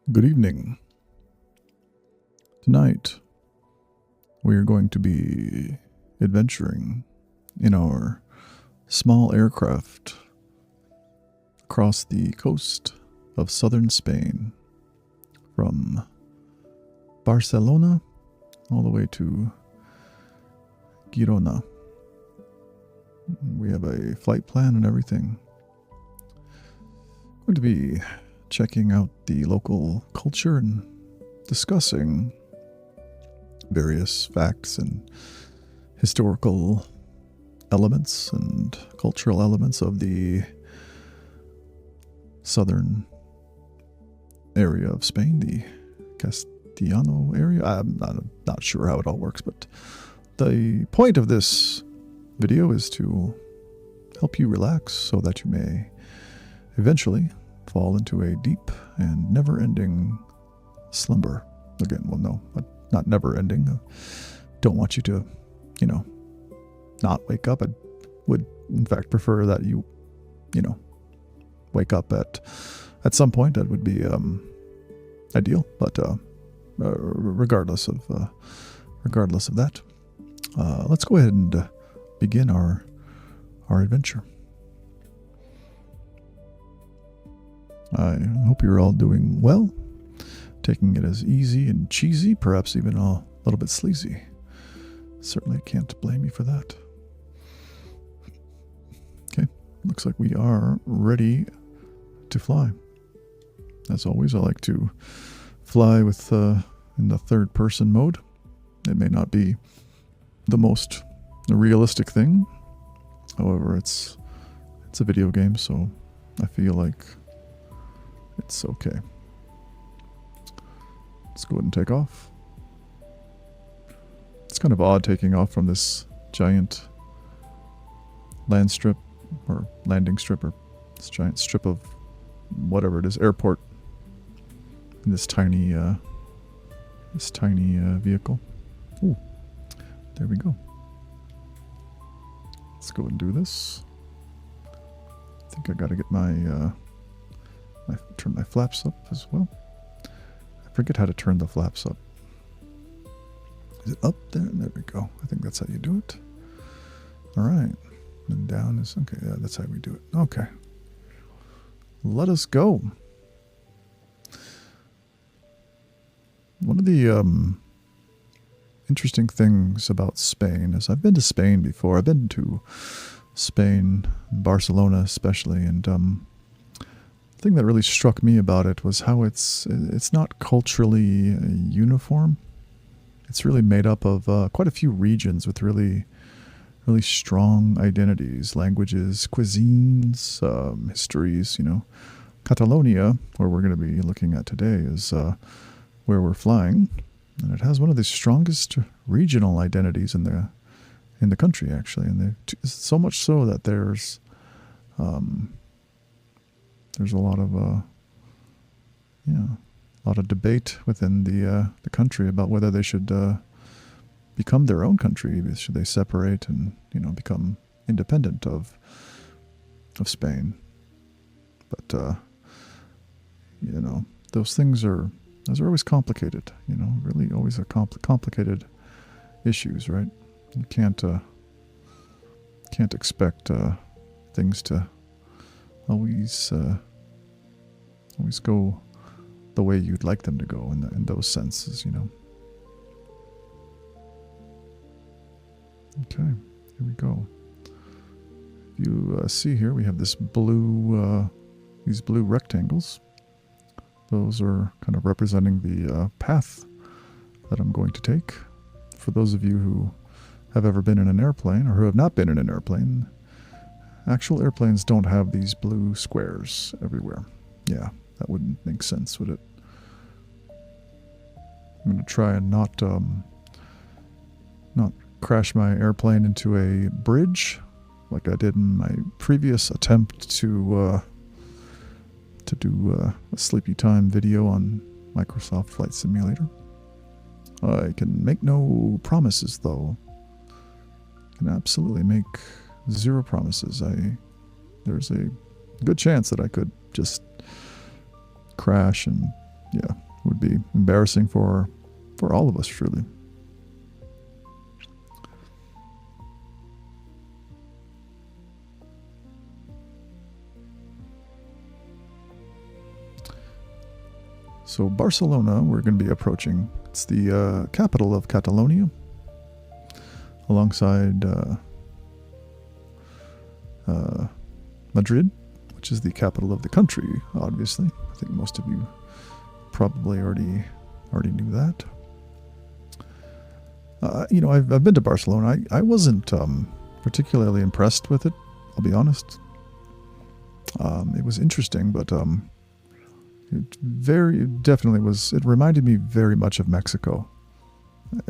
Good evening. Tonight, we are going to be adventuring in our small aircraft across the coast of southern Spain, from Barcelona all the way to Girona. We have a flight plan and everything. Going to be checking out the local culture and discussing various facts and historical elements and cultural elements of the southern area of Spain, the Castellano area. I'm not sure how it all works, but the point of this video is to help you relax so that you may eventually fall into a deep and never-ending slumber. Again, well, no, not never-ending. Don't want you to, not wake up. I would, in fact, prefer that you wake up at some point. That would be ideal. But regardless of that, let's go ahead and begin our adventure. I hope you're all doing well, taking it as easy and cheesy, perhaps even a little bit sleazy. Certainly can't blame you for that. Okay, looks like we are ready to fly. As always, I like to fly with in the third person mode. It may not be the most realistic thing. However, it's a video game, so I feel like it's okay. Let's go ahead and take off. It's kind of odd taking off from this giant landing strip or this giant strip of whatever it is, airport, in this tiny vehicle. Ooh, there we go. Let's go and do this. I think I got to get my turn my flaps up as well. I forget how to turn the flaps up. Is it up there? There we go. I think that's how you do it. All right. And down is okay. Yeah, that's how we do it. Okay. Let us go. One of the interesting things about Spain is I've been to Spain before. I've been to Spain, Barcelona especially, and the thing that really struck me about it was how it's not culturally uniform. It's really made up of quite a few regions with really strong identities, languages, cuisines, histories. Catalonia, where we're going to be looking at today, is where we're flying, and it has one of the strongest regional identities in the country, actually, and so much so that there's a lot of debate within the country about whether they should become their own country. Should they separate and become independent of Spain? But those things are always complicated. Really always a complicated issues, right? You can't expect things to always go the way you'd like them to go in those senses, Okay, here we go. You see here we have these blue rectangles. Those are kind of representing the path that I'm going to take. For those of you who have ever been in an airplane or who have not been in an airplane, actual airplanes don't have these blue squares everywhere. Yeah, that wouldn't make sense, would it? I'm going to try and not crash my airplane into a bridge like I did in my previous attempt to do a sleepy time video on Microsoft Flight Simulator. I can make no promises, though. I can absolutely make zero promises. There's a good chance that I could just crash and yeah, would be embarrassing for all of us, truly. So Barcelona, we're going to be approaching. It's the capital of Catalonia, alongside Madrid, which is the capital of the country, obviously. I think most of you probably already knew that. I've been to Barcelona. I wasn't particularly impressed with it, I'll be honest. It was interesting, but it definitely was. It reminded me very much of Mexico,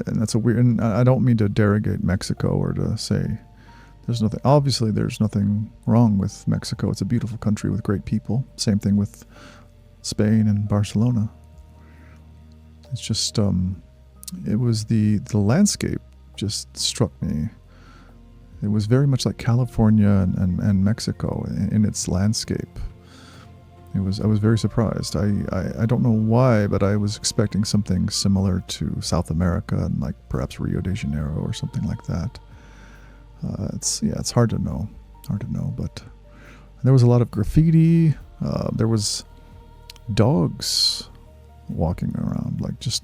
and that's a weird. And I don't mean to derogate Mexico or to say there's nothing. Obviously, there's nothing wrong with Mexico. It's a beautiful country with great people. Same thing with Spain and Barcelona. It's just it was the landscape just struck me. It was very much like California and Mexico in its landscape. I was very surprised. I don't know why, but I was expecting something similar to South America and like perhaps Rio de Janeiro or something like that. It's hard to know. But there was a lot of graffiti. There was dogs walking around, like just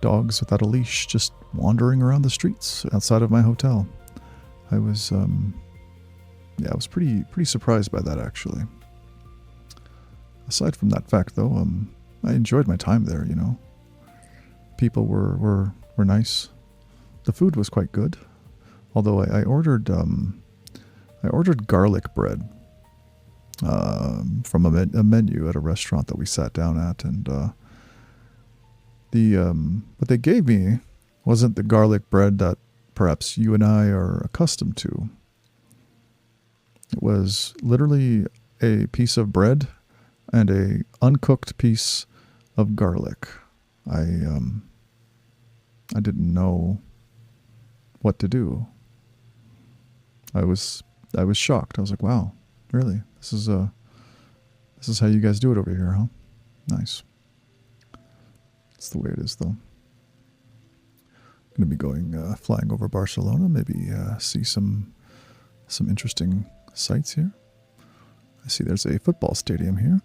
dogs without a leash, just wandering around the streets outside of my hotel. I was pretty surprised by that, actually. Aside from that fact, though, I enjoyed my time there. People were nice. The food was quite good, although I ordered garlic bread from a menu at a restaurant that we sat down at, and what they gave me wasn't the garlic bread that perhaps you and I are accustomed to. It was literally a piece of bread and a uncooked piece of garlic. I didn't know what to do. I was shocked. I was like, wow, really? This is how you guys do it over here, huh? Nice. That's the way it is, though. Going to be flying over Barcelona, maybe see some interesting sights here. I see there's a football stadium here.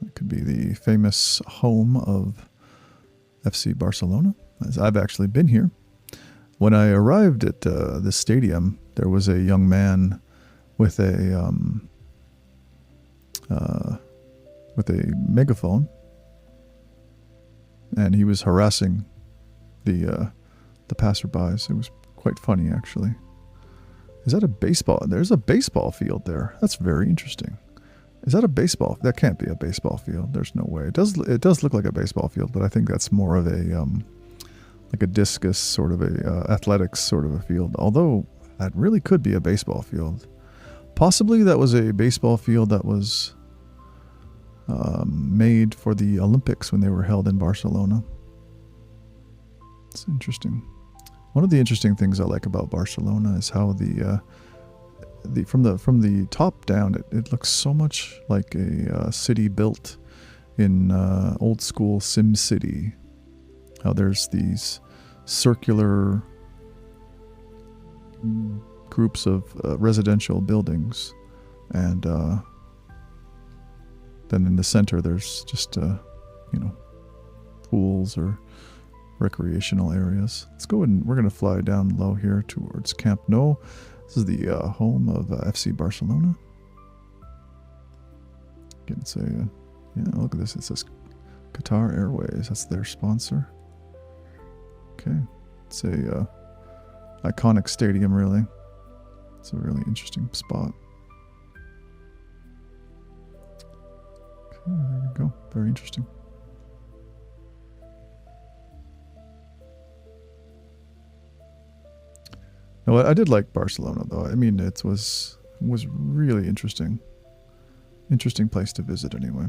It could be the famous home of FC Barcelona, as I've actually been here. When I arrived at this stadium, there was a young man with a megaphone, and he was harassing the passerbys. It was quite funny, actually. Is that a baseball? There's a baseball field there. That's very interesting. Is that a baseball? That can't be a baseball field. There's no way. It does look like a baseball field, but I think that's more of a like a discus sort of a athletics sort of a field. Although that really could be a baseball field. Possibly that was a baseball field that was made for the Olympics when they were held in Barcelona. It's interesting. One of the interesting things I like about Barcelona is how from the top down, it looks so much like a city built in old school Sim City. How there's these circular groups of residential buildings, and then in the center there's just pools or recreational areas. Let's go ahead and we're going to fly down low here towards Camp Nou. This is the home of FC Barcelona. It's look at this. It says Qatar Airways. That's their sponsor. Okay. It's a iconic stadium, really. It's a really interesting spot. Okay, there we go. Very interesting. No, I did like Barcelona, though. I mean, it was really interesting. Interesting place to visit, anyway.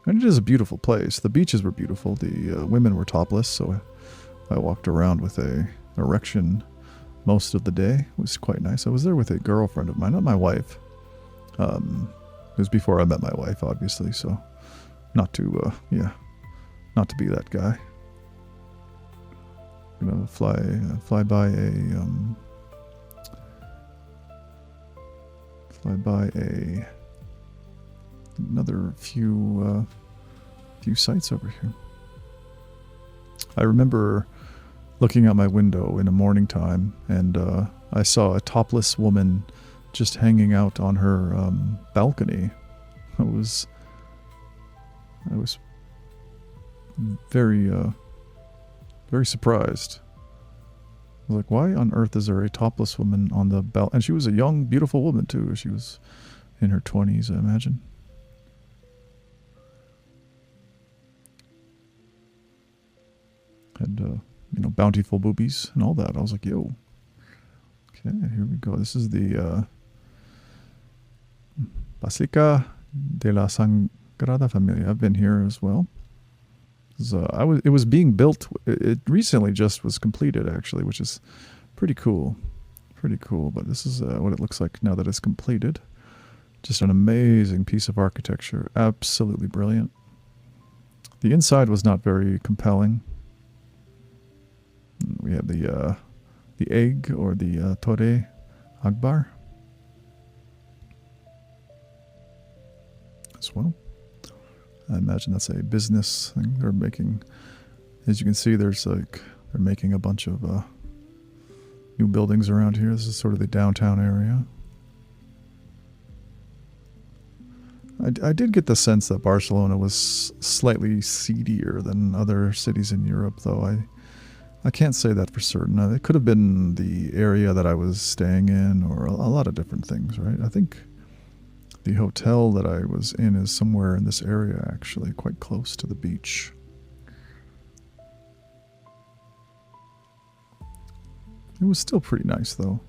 And it is a beautiful place. The beaches were beautiful. The women were topless, so I walked around with an erection most of the day. It was quite nice. I was there with a girlfriend of mine, not my wife. It was before I met my wife, obviously, so not to, not to be that guy. I'm gonna fly by another few sites over here. I remember looking out my window in the morning time, and I saw a topless woman just hanging out on her balcony. I was very surprised. I was like, why on earth is there a topless woman on the balcony? And she was a young, beautiful woman too. She was in her 20s, I imagine. And bountiful boobies and all that. I was like, yo. Okay, here we go. This is the Basilica de la Sagrada Familia. I've been here as well. It was being built. It recently just was completed, actually, which is pretty cool. Pretty cool. But this is what it looks like now that it's completed. Just an amazing piece of architecture. Absolutely brilliant. The inside was not very compelling. We have the egg, or the Torre Akbar as well. I imagine that's a business thing they're making. As you can see, they're making a bunch of new buildings around here. This is sort of the downtown area. I did get the sense that Barcelona was slightly seedier than other cities in Europe, though I can't say that for certain. It could have been the area that I was staying in, or a lot of different things, right? I think the hotel that I was in is somewhere in this area, actually, quite close to the beach. It was still pretty nice, though.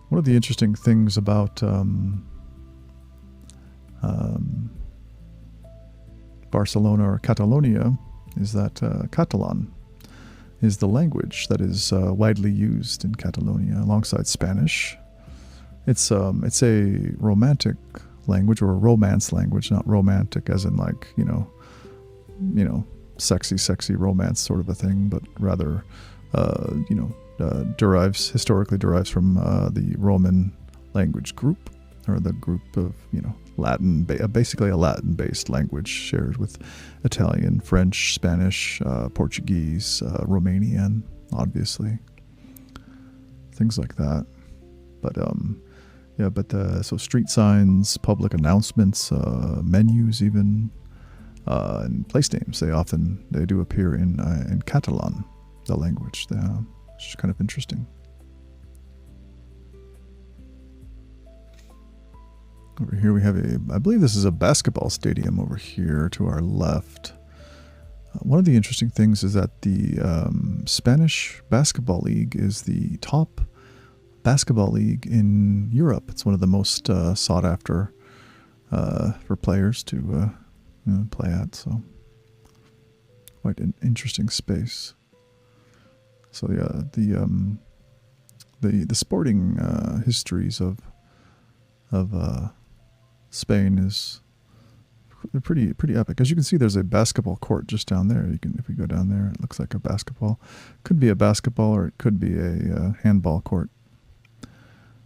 One of the interesting things about Barcelona or Catalonia is that Catalan is the language that is widely used in Catalonia alongside Spanish. It's a romantic language, or a romance language, not romantic as in like, sexy romance sort of a thing, but rather, historically derives from the Roman language group, or the group of, Latin, basically a Latin-based language shared with Italian, French, Spanish, Portuguese, Romanian, obviously. Things like that. But, so street signs, public announcements, menus even, and place names, they do appear in Catalan, the language, which is kind of interesting. Over here we have I believe this is a basketball stadium over here to our left. One of the interesting things is that the Spanish Basketball League is the top basketball league in Europe. It's one of the most sought after for players to play at. So quite an interesting space. So the sporting histories of Spain they're pretty epic. As you can see, there's a basketball court just down there. If we go down there, it looks like a basketball. Could be a basketball, or it could be a handball court.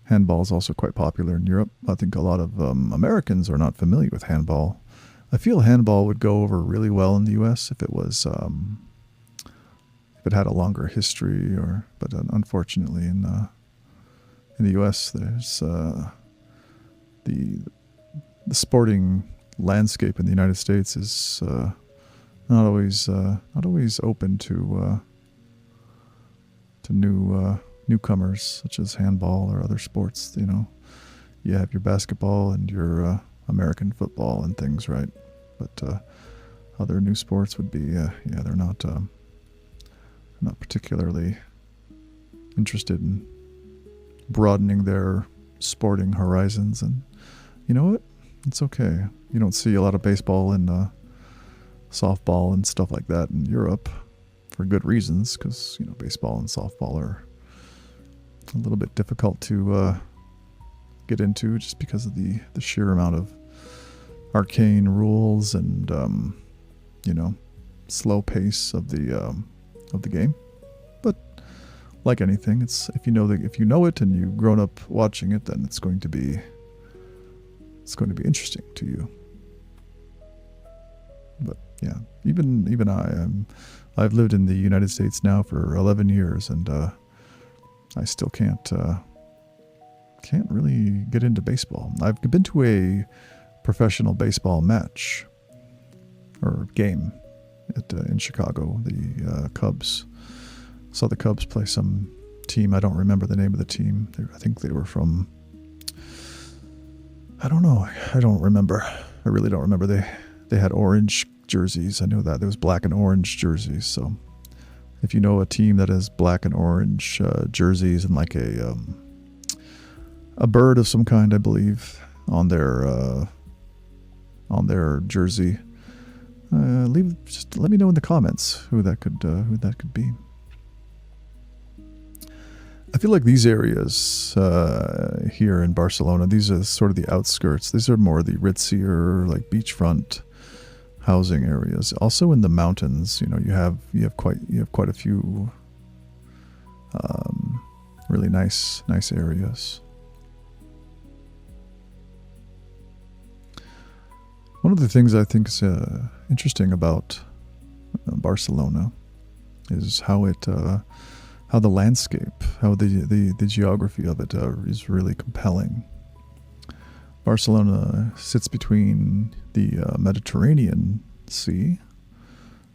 Handball is also quite popular in Europe. I think a lot of Americans are not familiar with handball. I feel handball would go over really well in the U.S. if it was if it had a longer history, but unfortunately in the U.S. there's the sporting landscape in the United States is not always open to newcomers such as handball or other sports. You have your basketball and your American football and things, right? But other new sports would be they're not particularly interested in broadening their sporting horizons. And you know what? It's okay. You don't see a lot of baseball and softball and stuff like that in Europe for good reasons, because baseball and softball are a little bit difficult to get into just because of the sheer amount of arcane rules and slow pace of the game. But like anything, it's if you know it and you've grown up watching it, then it's going to be interesting to you. But yeah, even I've lived in the United States now for 11 years, and I still can't really get into baseball. I've been to a professional baseball match or game in Chicago. The Cubs. Saw the Cubs play some team. I don't remember the name of the team. I think they were from. I don't know. I don't remember. I really don't remember. They had orange jerseys. I know that there was black and orange jerseys. So if you know a team that has black and orange jerseys and like a bird of some kind, I believe, on their jersey, let me know in the comments who that could be. I feel like these areas here in Barcelona, these are sort of the outskirts. These are more the ritzier, like beachfront housing areas. Also in the mountains, you have quite a few really nice areas. One of the things I think is interesting about Barcelona is how the landscape, how the geography of it is really compelling. Barcelona sits between the Mediterranean Sea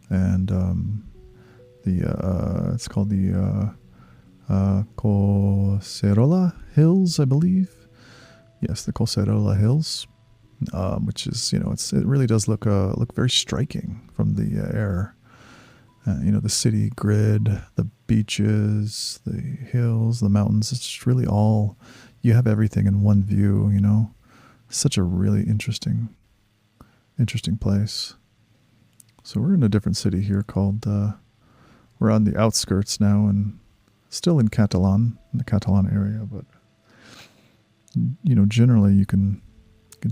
and it's called the Collserola Hills, I believe. Yes, the Collserola Hills, which is it really does look very striking from the air. The city grid, the beaches, the hills, the mountains. It's just really all, you have everything in one view, Such a really interesting place. So we're in a different city here called, we're on the outskirts now and still in the Catalan area, but, generally you can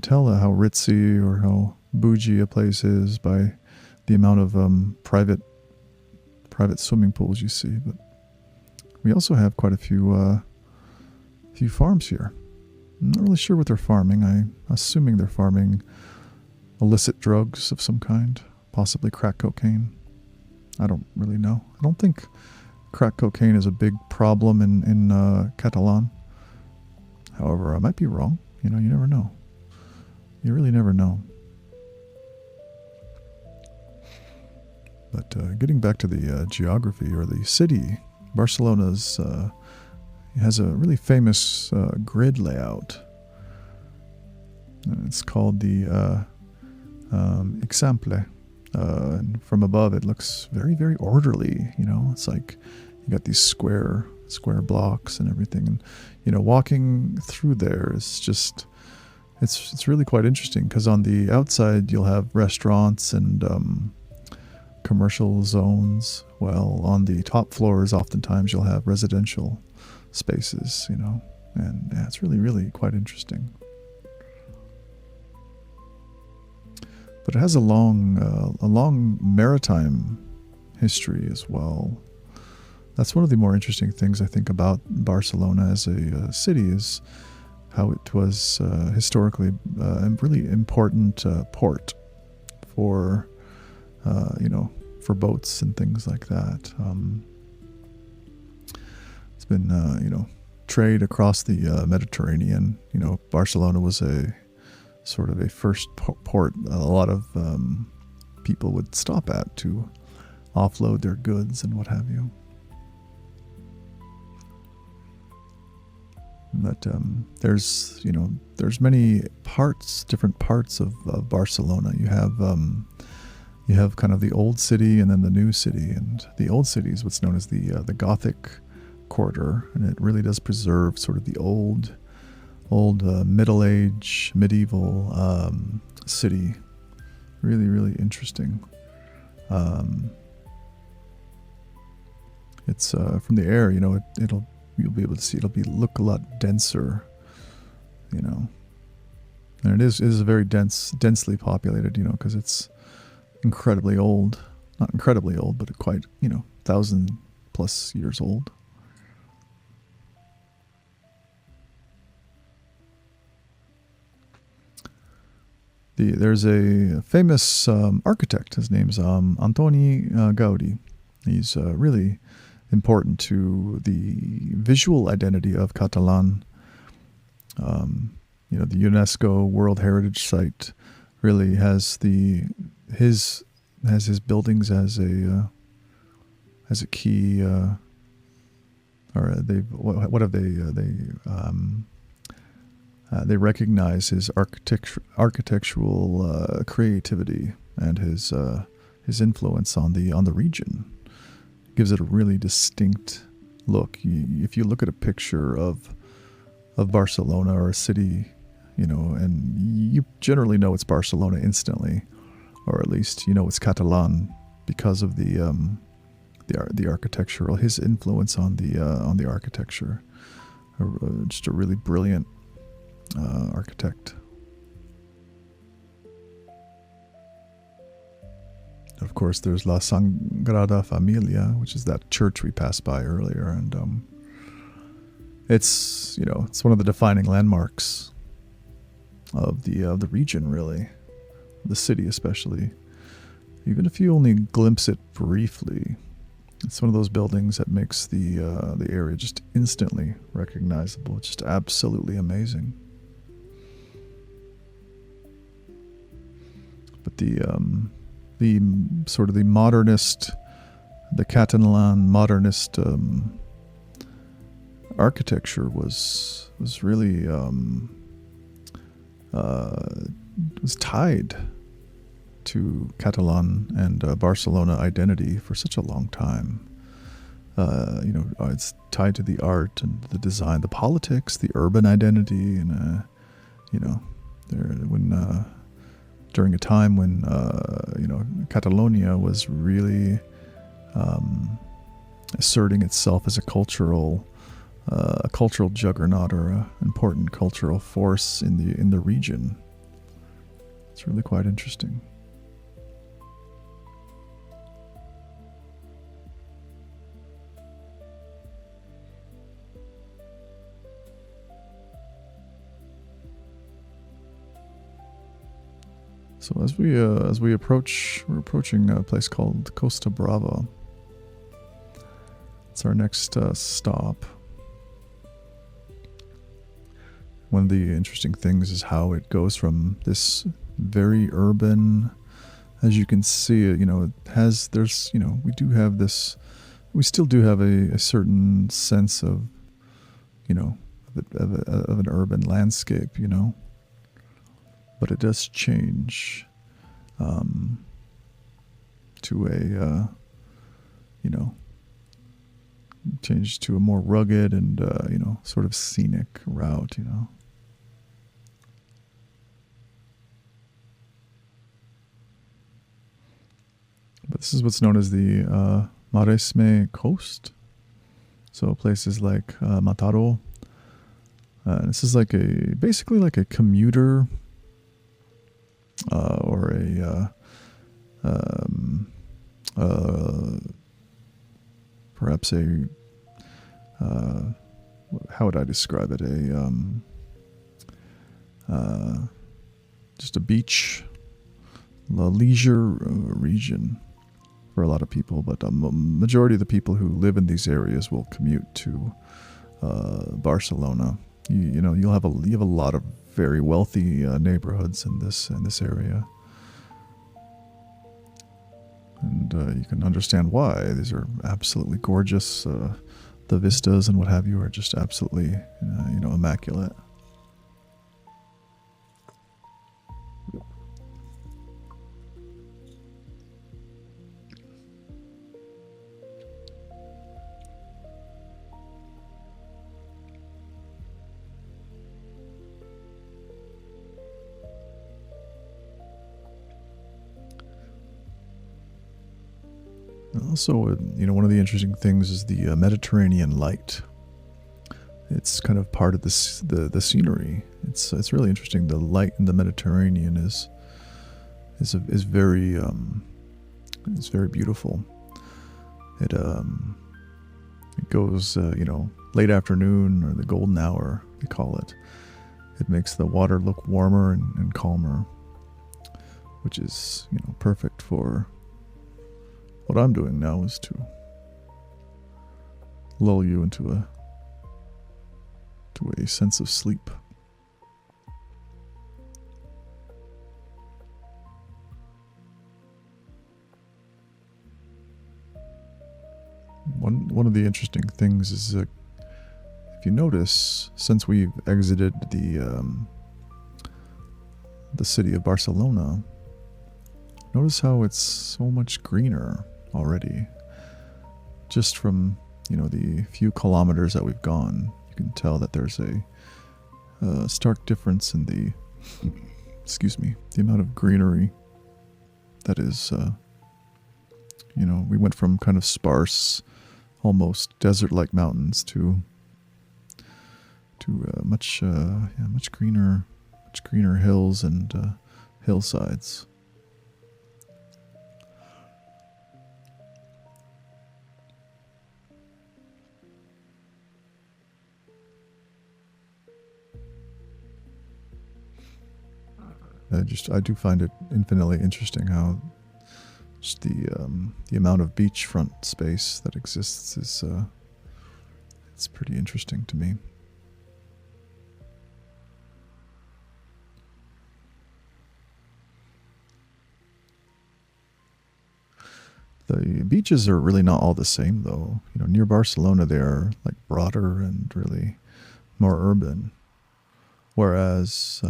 tell how ritzy or how bougie a place is by the amount of private swimming pools you see. But we also have quite a few farms here. I'm not really sure what they're farming. I'm assuming they're farming illicit drugs of some kind, possibly crack cocaine. I don't really know. I don't think crack cocaine is a big problem in Catalan. However, I might be wrong. You never know. You really never know. But getting back to the geography or the city, Barcelona's has a really famous grid layout. It's called the Exemple. And from above, it looks very, very orderly. It's like you got these square blocks and everything. And walking through there is just it's really quite interesting because on the outside you'll have restaurants and commercial zones, while on the top floors oftentimes you'll have residential spaces, and yeah, it's really, really quite interesting. But it has a long maritime history as well. That's one of the more interesting things I think about Barcelona as a city, is how it was historically a really important port for for boats and things like that. It's been trade across the Mediterranean. Barcelona was a sort of a first port a lot of people would stop at to offload their goods and what have you. But there's many different parts of Barcelona. You have kind of the old city and then the new city, and the old city is what's known as the Gothic quarter, and it really does preserve sort of the old Middle Age, medieval city. Really, really interesting. It's from the air, you'll be able to see it'll look a lot denser you know. And it is a very densely populated, you know, because it's incredibly old. Not incredibly old, but quite, you know, 1,000+ years old. There's a famous architect. His name's Antoni Gaudi. He's really important to the visual identity of Catalan. You know, the UNESCO World Heritage Site really has his buildings as a key. Or what have they recognize his architectural creativity and his influence on the region. Gives it a really distinct look. If you look at a picture of Barcelona or a city, you know, and you generally know it's Barcelona instantly, or at least you know it's Catalan because of the architectural, his influence on the architecture. Just a really brilliant architect. Of course, there's La Sagrada Familia, which is that church we passed by earlier, and it's, you know, it's one of the defining landmarks of the region, really, the city especially. Even if you only glimpse it briefly, it's one of those buildings that makes the area just instantly recognizable. It's just absolutely amazing. But the sort of the modernist, the Catalan modernist architecture was really was tied to Catalan and Barcelona identity for such a long time. You know, it's tied to the art and the design, the politics, the urban identity, and you know, during a time when you know, Catalonia was really asserting itself as a cultural juggernaut, or an important cultural force in the region. It's really quite interesting. So as we approach, we're approaching a place called Costa Brava. It's our next stop. One of the interesting things is how it goes from this very urban, as you can see, you know, there's, you know, we still do have a certain sense of, you know, of an urban landscape, you know. But it does change to a, you know, change to a more rugged and, you know, sort of scenic route, you know. But this is what's known as the Maresme Coast. So places like Mataro. This is like basically like a commuter or perhaps how would I describe it? Just a beach, leisure region for a lot of people, but a majority of the people who live in these areas will commute to Barcelona. You know, you have a lot of very wealthy neighborhoods in this area, and you can understand why. These are absolutely gorgeous. The vistas and what have you are just absolutely, you know, immaculate. Also, you know, one of the interesting things is the Mediterranean light. it's kind of part of the scenery. It's really interesting. The light in the Mediterranean is very it's very beautiful. It goes late afternoon, or the golden hour they call it. It makes the water look warmer and calmer, which is perfect for what I'm doing now, is to lull you into a sense of sleep. One of the interesting things is, if you notice, since we've exited the city of Barcelona, notice how it's so much greener already. Just from the few kilometers that we've gone, you can tell that there's a stark difference in the the amount of greenery that is. We went from kind of sparse, almost desert-like mountains to much greener hills and hillsides. I do find it infinitely interesting how just the amount of beachfront space that exists is it's pretty interesting to me. The beaches are really not all the same, though. Near Barcelona, they are like broader and really more urban, whereas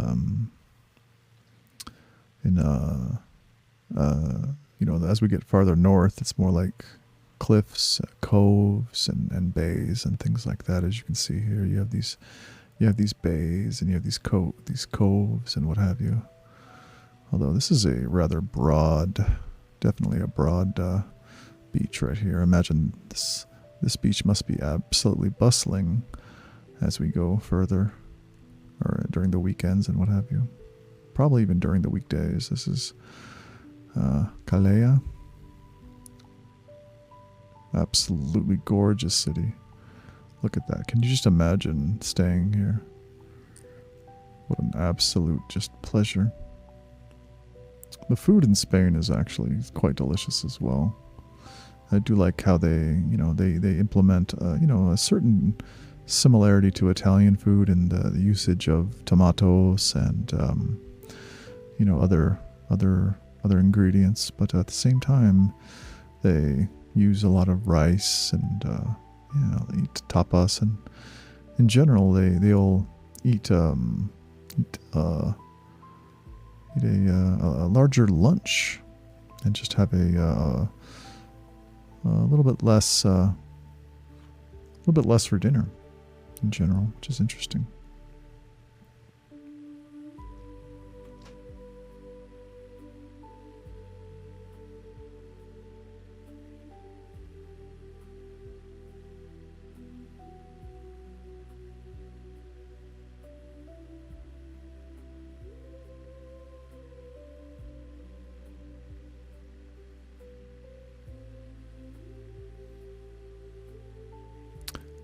as we get farther north, it's more like cliffs, coves, and bays and things like that. As you can see here, you have these bays and you have these coves and what have you. Although this is a rather definitely a broad beach right here. Imagine this beach must be absolutely bustling as we go further, or during the weekends and what have you. Probably even during the weekdays. This is Calella. Absolutely gorgeous city. Look at that. Can you just imagine staying here? What an absolute just pleasure. The food in Spain is actually quite delicious as well. I do like how they implement a certain similarity to Italian food in the usage of tomatoes and other ingredients, but at the same time they use a lot of rice and they eat tapas, and in general they'll eat a larger lunch and just have a little bit less for dinner in general, which is interesting.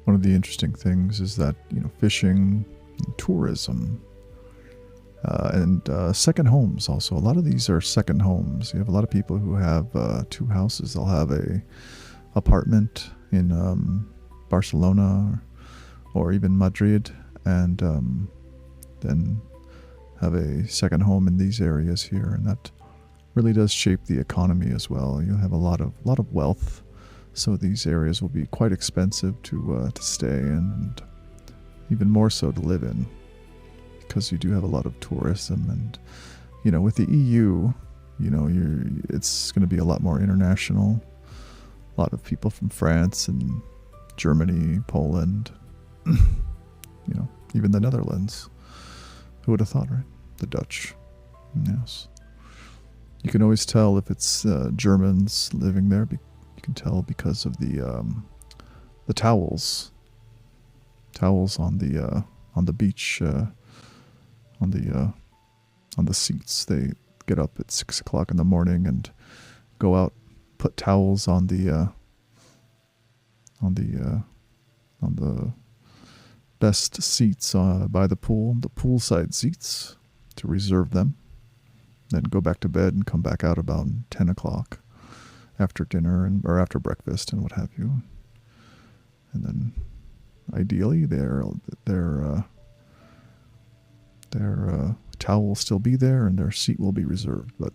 One of the interesting things is that fishing, and tourism, and second homes also. A lot of these are second homes. You have a lot of people who have two houses. They'll have a apartment in Barcelona or even Madrid, and then have a second home in these areas here, and that really does shape the economy as well. You have a lot of wealth. So these areas will be quite expensive to stay in, and even more so to live in, because you do have a lot of tourism. And with the EU, it's going to be a lot more international. A lot of people from France and Germany, Poland, even the Netherlands. Who would have thought, right? The Dutch, yes. You can always tell if it's Germans living there. You can tell because of the towels. towels on the beach, on the seats. They get up at 6 o'clock in the morning and go out, put towels on the best seats by the poolside seats, to reserve them. Then go back to bed and come back out about 10 o'clock after dinner or after breakfast and what have you. And then ideally their towel will still be there and their seat will be reserved. But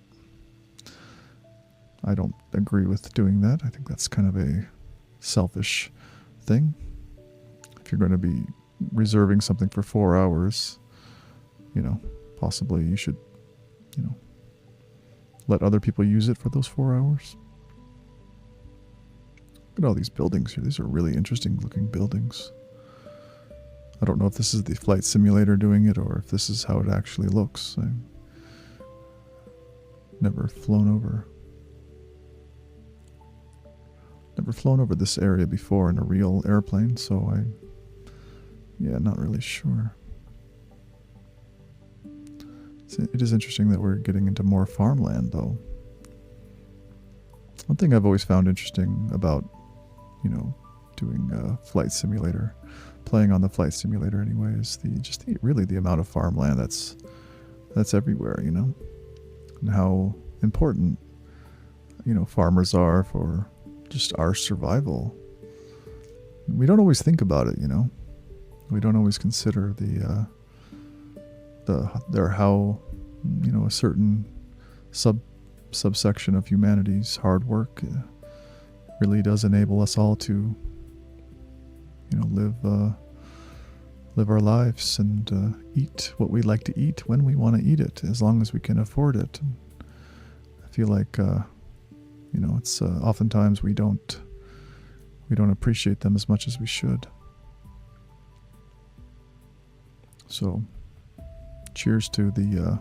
I don't agree with doing that. I think that's kind of a selfish thing. If you're going to be reserving something for 4 hours, possibly you should, let other people use it for those 4 hours. Look at all these buildings here. These are really interesting looking buildings. I don't know if this is the flight simulator doing it or if this is how it actually looks. I've never flown over this area before in a real airplane, so not really sure. It is interesting that we're getting into more farmland, though. One thing I've always found interesting about, doing a flight simulator, playing on the flight simulator anyway, is the amount of farmland that's everywhere, and how important, farmers are for just our survival. We don't always think about it, We don't always consider how a certain subsection of humanity's hard work really does enable us all to live our lives and eat what we like to eat when we want to eat it, as long as we can afford it. And I feel like it's oftentimes we don't appreciate them as much as we should. So cheers to the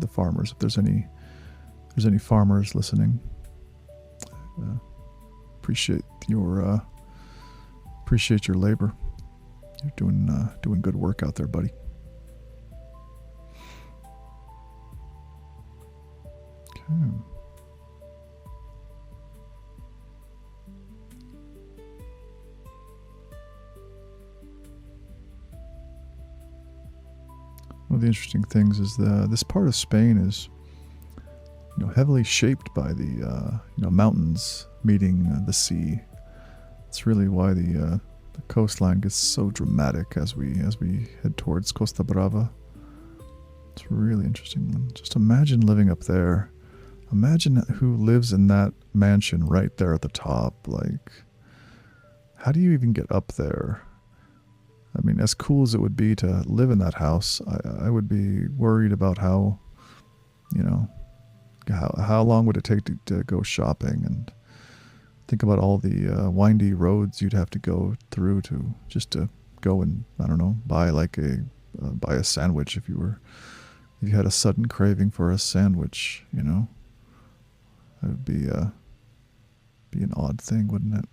farmers. If there's any farmers listening, appreciate your labor. You're doing good work out there, buddy. Okay. One of the interesting things is this part of Spain is, heavily shaped by the mountains meeting the sea. It's really why the coastline gets so dramatic as we head towards Costa Brava. It's really interesting. Just imagine living up there. Imagine who lives in that mansion right there at the top. Like, how do you even get up there? I mean, as cool as it would be to live in that house, I would be worried about how long would it take to go shopping, and think about all the windy roads you'd have to go through to go and, I don't know, buy a sandwich if you had a sudden craving for a sandwich, That would be an odd thing, wouldn't it?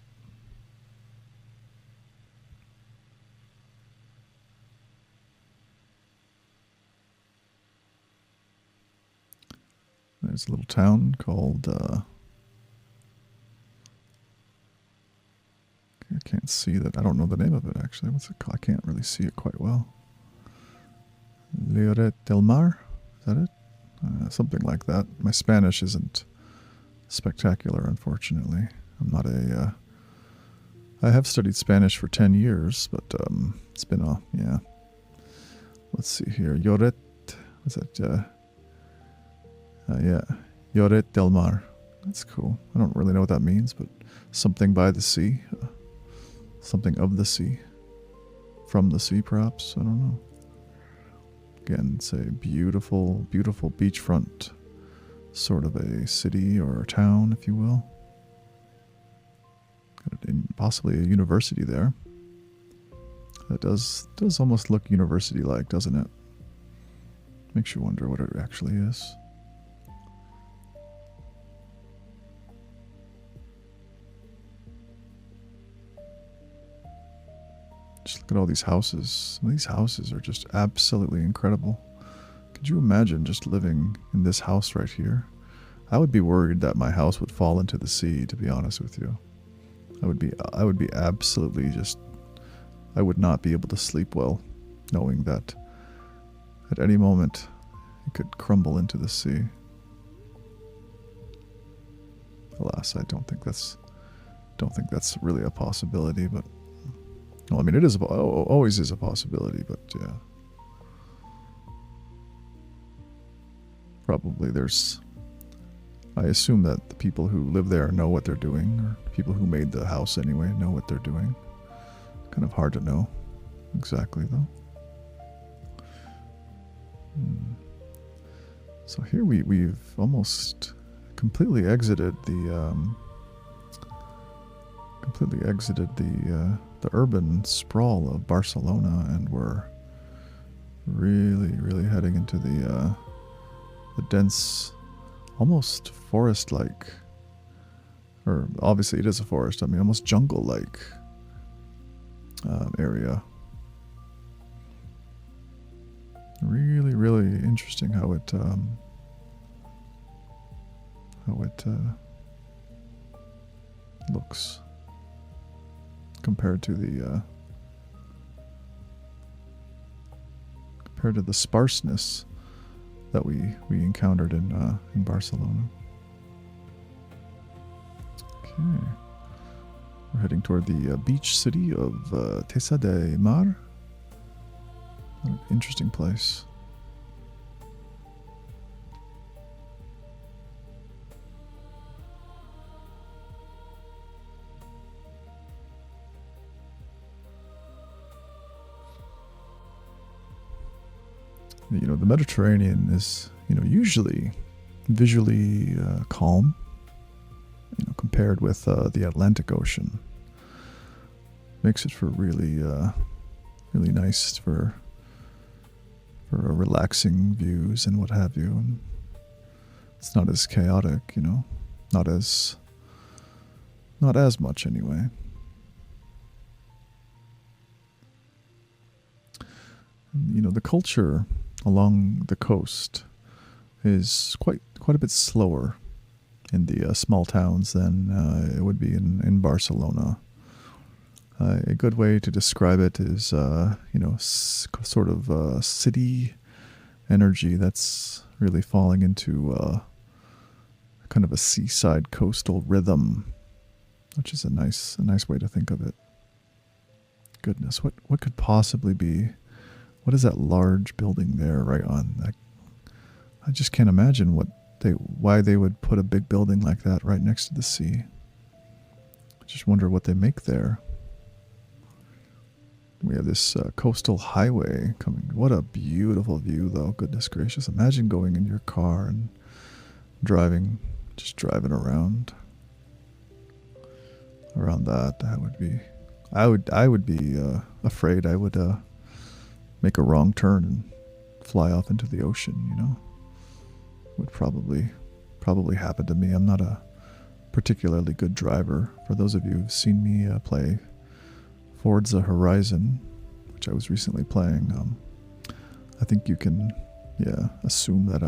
There's a little town called, I can't see that. I don't know the name of it, actually. What's it called? I can't really see it quite well. Lloret del Mar? Is that it? Something like that. My Spanish isn't spectacular, unfortunately. I'm not I have studied Spanish for 10 years, but it's been Let's see here. Lloret, what's that? Lloret del Mar. That's cool. I don't really know what that means, but something by the sea. Something of the sea. From the sea, perhaps. I don't know. Again, it's a beautiful, beautiful beachfront sort of a city or a town, if you will. Possibly a university there. That does almost look university-like, doesn't it? Makes you wonder what it actually is. Just look at all these houses. Some of these houses are just absolutely incredible. Could you imagine just living in this house right here? I would be worried that my house would fall into the sea, to be honest with you. I would be absolutely just, I would not be able to sleep well, knowing that at any moment it could crumble into the sea. Alas, I don't think that's really a possibility, but well, I mean, it is always is a possibility, but yeah. Probably I assume that the people who live there know what they're doing, or people who made the house anyway know what they're doing. Kind of hard to know exactly, though. So here we've almost completely exited the urban sprawl of Barcelona, and we're really heading into the dense, almost forest-like, or obviously it is a forest, I mean almost jungle-like area. Really interesting how it looks compared to the sparseness that we encountered in Barcelona. Okay, we're heading toward the beach city of Tossa de Mar. What an interesting place. You know, the Mediterranean is, usually visually calm, compared with the Atlantic Ocean. Makes it for really nice for relaxing views and what have you. And it's not as chaotic, not as much anyway. And, the culture along the coast is quite a bit slower in the small towns than it would be in Barcelona. A good way to describe it is, sort of city energy that's really falling into kind of a seaside coastal rhythm, which is a nice way to think of it. Goodness, what could possibly be? What is that large building there right on? I just can't imagine why they would put a big building like that right next to the sea. I just wonder what they make there. We have this coastal highway coming. What a beautiful view, though. Goodness gracious. Imagine going in your car and driving around that. That would be, I would be afraid I would make a wrong turn and fly off into the ocean, Would probably happen to me. I'm not a particularly good driver. For those of you who've seen me play Forza Horizon, which I was recently playing, I think you can, assume that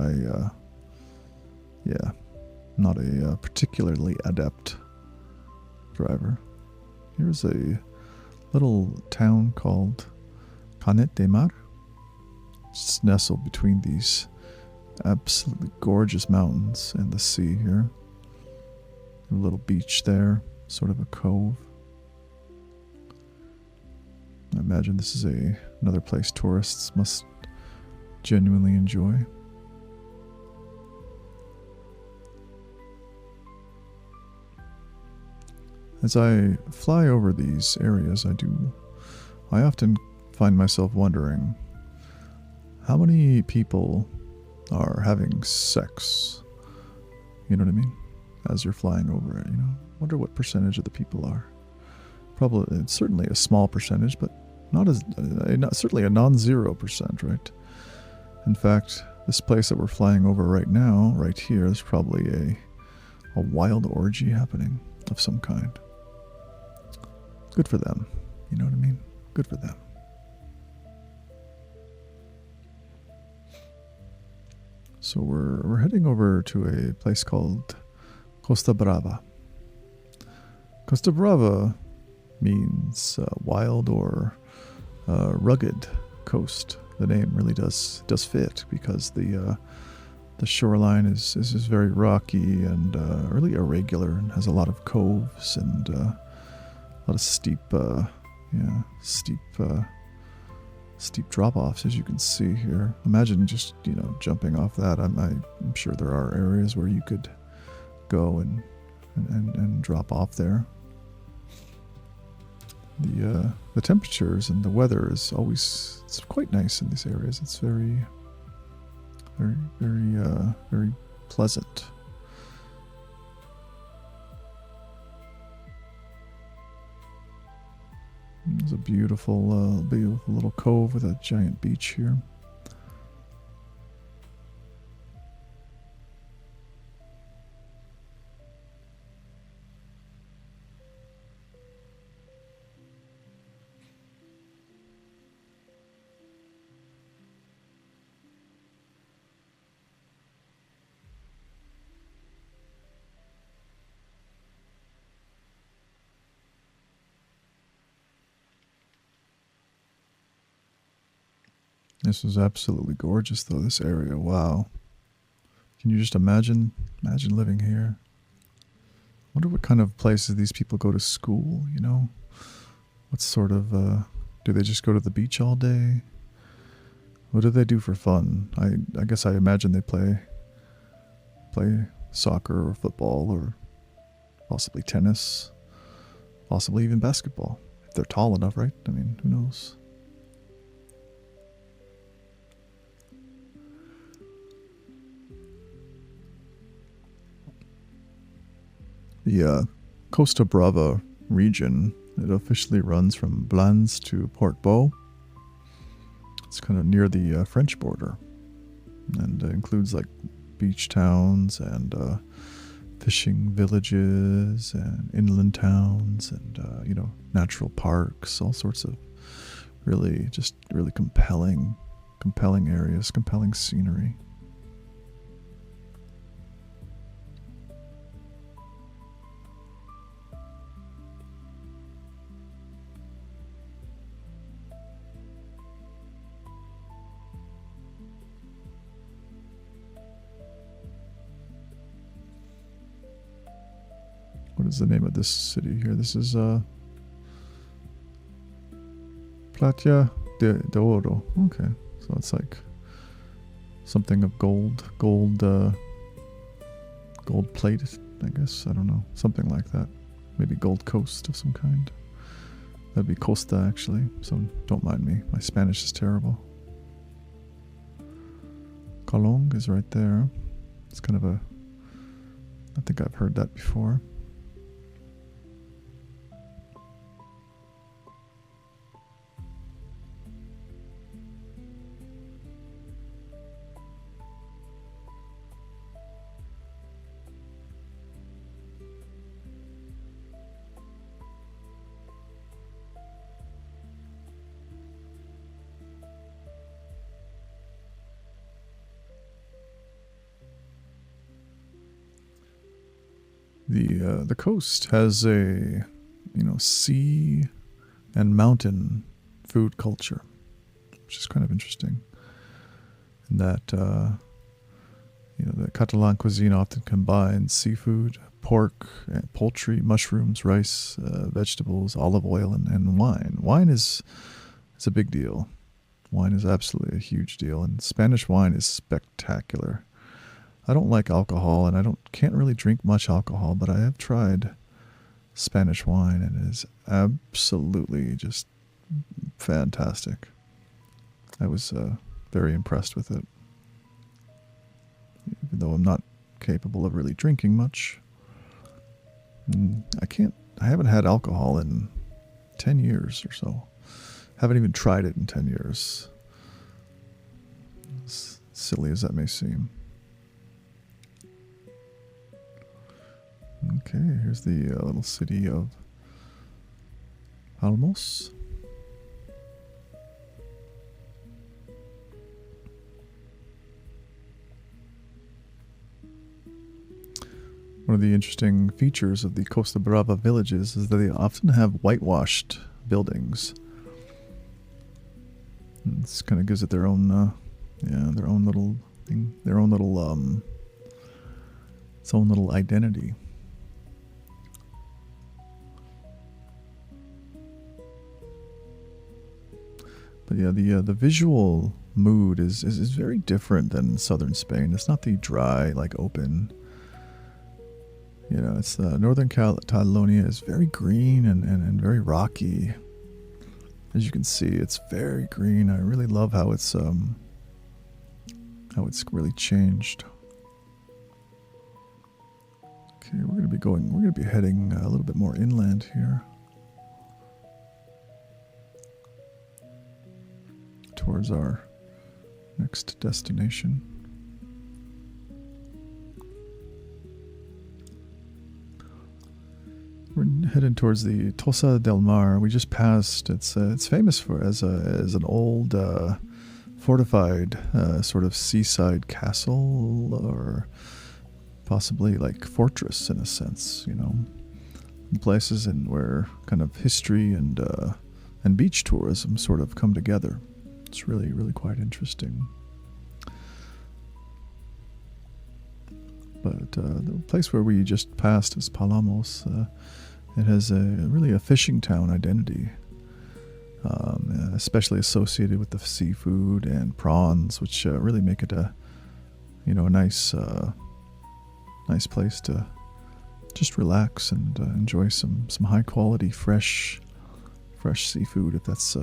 not a particularly adept driver. Here's a little town called Canet de Mar. It's nestled between these absolutely gorgeous mountains and the sea here. A little beach there, sort of a cove. I imagine this is another place tourists must genuinely enjoy. As I fly over these areas, I often find myself wondering how many people are having sex, you know what I mean, as you're flying over it, Wonder what percentage of the people are. Probably, it's certainly a small percentage, but certainly a non-zero percent, right? In fact, this place that we're flying over right now, right here, is probably a wild orgy happening of some kind. Good for them, you know what I mean? Good for them. So we're heading over to a place called Costa Brava. Costa Brava means wild or rugged coast. The name really does fit because the shoreline is very rocky and really irregular and has a lot of coves and a lot of steep drop-offs, as you can see here. Imagine just jumping off that. I'm sure there are areas where you could go and drop off there. The temperatures and the weather is always, it's quite nice in these areas. It's very pleasant. There's a beautiful little cove with a giant beach here. This is absolutely gorgeous, though, this area. Wow. Can you just imagine living here? I wonder what kind of places these people go to school, What sort of, do they just go to the beach all day? What do they do for fun? I guess I imagine they play soccer or football or possibly tennis, possibly even basketball. If they're tall enough, right? I mean, who knows? The Costa Brava region, it officially runs from Blanes to Portbou. It's kind of near the French border, and includes like beach towns and fishing villages and inland towns and natural parks, all sorts of really compelling areas, compelling scenery. What is the name of this city here? This is Playa de Oro. Okay, so it's like something of gold plated, I guess. I don't know, something like that. Maybe Gold Coast of some kind. That'd be Costa, actually. So don't mind me. My Spanish is terrible. Colong is right there. It's kind of I think I've heard that before. The coast has a sea and mountain food culture, which is kind of interesting. And that the Catalan cuisine often combines seafood, pork, and poultry, mushrooms, rice, vegetables, olive oil, and wine. Wine is a big deal. Wine is absolutely a huge deal, and Spanish wine is spectacular. I don't like alcohol, and I can't really drink much alcohol, but I have tried Spanish wine, and it is absolutely just fantastic. I was very impressed with it, even though I'm not capable of really drinking much. I haven't had alcohol in 10 years or so. Haven't even tried it in 10 years. As silly as that may seem. Okay, here's the little city of Palmos. of the interesting features of the Costa Brava villages is that they often have whitewashed buildings. This kind of gives it their own, their own little thing, their own little, its own little identity. But yeah, the visual mood is very different than southern Spain. It's not the dry, like open. You know, it's northern Catalonia is very green and very rocky. As you can see, it's very green. I really love how it's really changed. Okay, we're gonna be heading a little bit more inland here. Towards our next destination. We're heading towards the Tossa del Mar. We just passed. It's famous for as an old fortified sort of seaside castle, or possibly like fortress in a sense. You know, places where kind of history and beach tourism sort of come together. It's really quite interesting. But the place where we just passed is Palamos. It has really a fishing town identity, especially associated with the seafood and prawns, which really make it a nice place to just relax and enjoy some high quality fresh seafood, if that's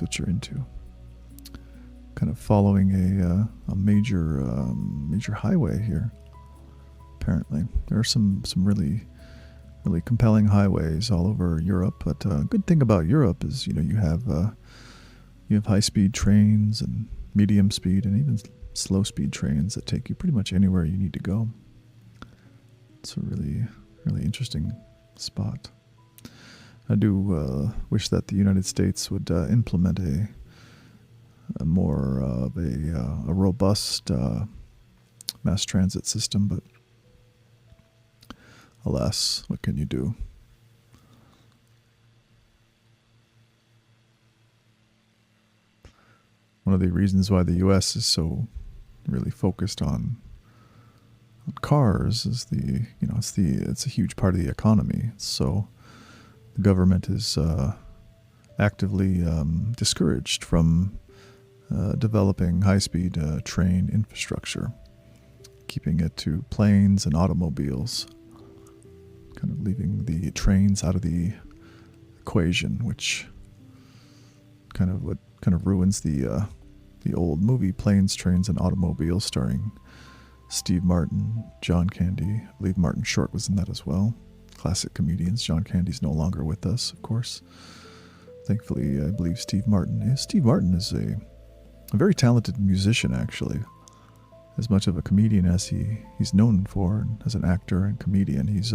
what you're into. Kind of following a major highway here. Apparently, there are some really compelling highways all over Europe. But a good thing about Europe is you have high speed trains and medium speed and even slow speed trains that take you pretty much anywhere you need to go. It's a really interesting spot. I do wish that the United States would implement a more of a robust mass transit system, but alas, what can you do? One of the reasons why the U.S. is so really focused on cars is it's a huge part of the economy. So the government is actively discouraged from developing high-speed train infrastructure, keeping it to planes and automobiles, kind of leaving the trains out of the equation, which kind of ruins the old movie Planes, Trains, and Automobiles, starring Steve Martin, John Candy. I believe Martin Short was in that as well. Classic comedians. John Candy's no longer with us, of course. Thankfully, I believe Steve Martin is a very talented musician, actually. As much of a comedian as he's known for, and as an actor and comedian, he's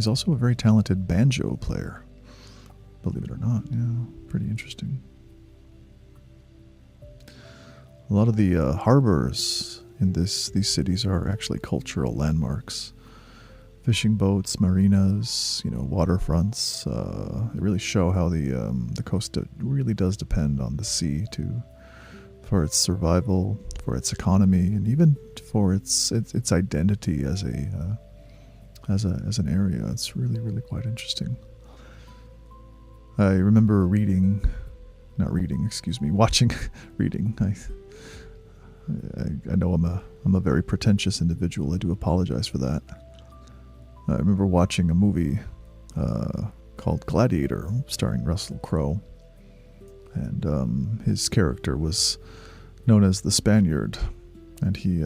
also a very talented banjo player. Believe it or not, yeah, pretty interesting. A lot of the harbors in these cities are actually cultural landmarks. Fishing boats, marinas, waterfronts. They really show how the Costa really does depend on the sea for its survival, for its economy, and even for its identity as an area. It's really quite interesting. I remember watching reading. I know I'm a very pretentious individual. I do apologize for that. I remember watching a movie called Gladiator, starring Russell Crowe, and his character was known as the Spaniard, and he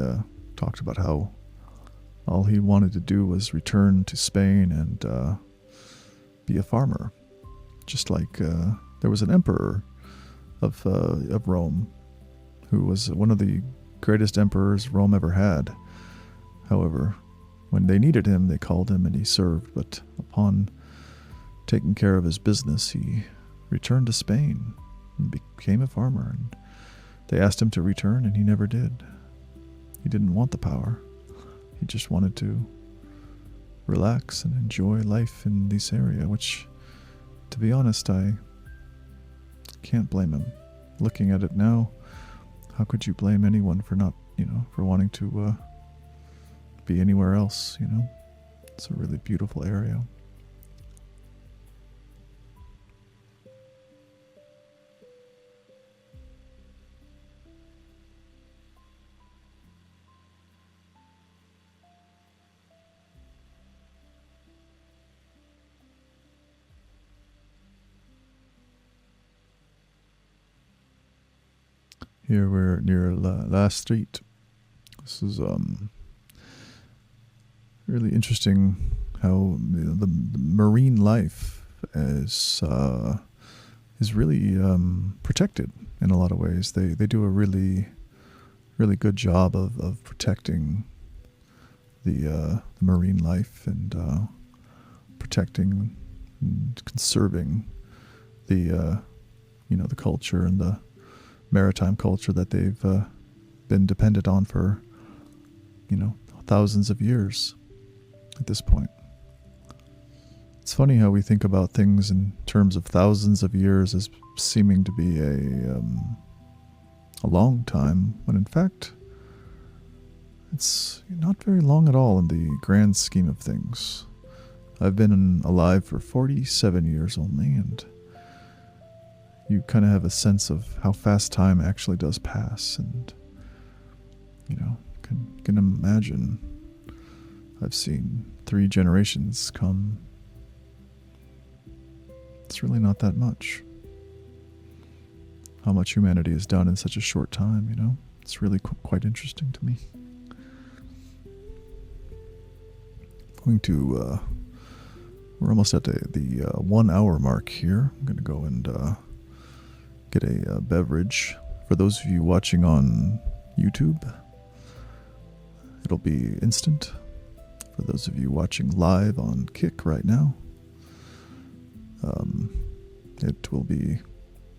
talked about how all he wanted to do was return to Spain and be a farmer, just like there was an emperor of Rome who was one of the greatest emperors Rome ever had. However, when they needed him, they called him and he served, but upon taking care of his business, he returned to Spain and became a farmer. And they asked him to return, and he never did. He didn't want the power. he just wanted to relax and enjoy life in this area, which, to be honest, I can't blame him. Looking at it now, how could you blame anyone for not, for wanting to be anywhere else, It's a really beautiful area. Here we're near La Street. This is really interesting how the marine life is really protected in a lot of ways. They do a really good job of protecting the marine life and protecting and conserving the the culture and the maritime culture that they've been dependent on for thousands of years at this point. It's funny how we think about things in terms of thousands of years as seeming to be a long time, when in fact it's not very long at all in the grand scheme of things. I've been alive for 47 years only, and you kind of have a sense of how fast time actually does pass, and can imagine. I've seen 3 generations come. It's really not that much. How much humanity has done in such a short time, It's really quite interesting to me. We're almost at the 1 hour mark here. I'm going to go and get a beverage. For those of you watching on YouTube, it'll be instant. For those of you watching live on Kick right now, it will be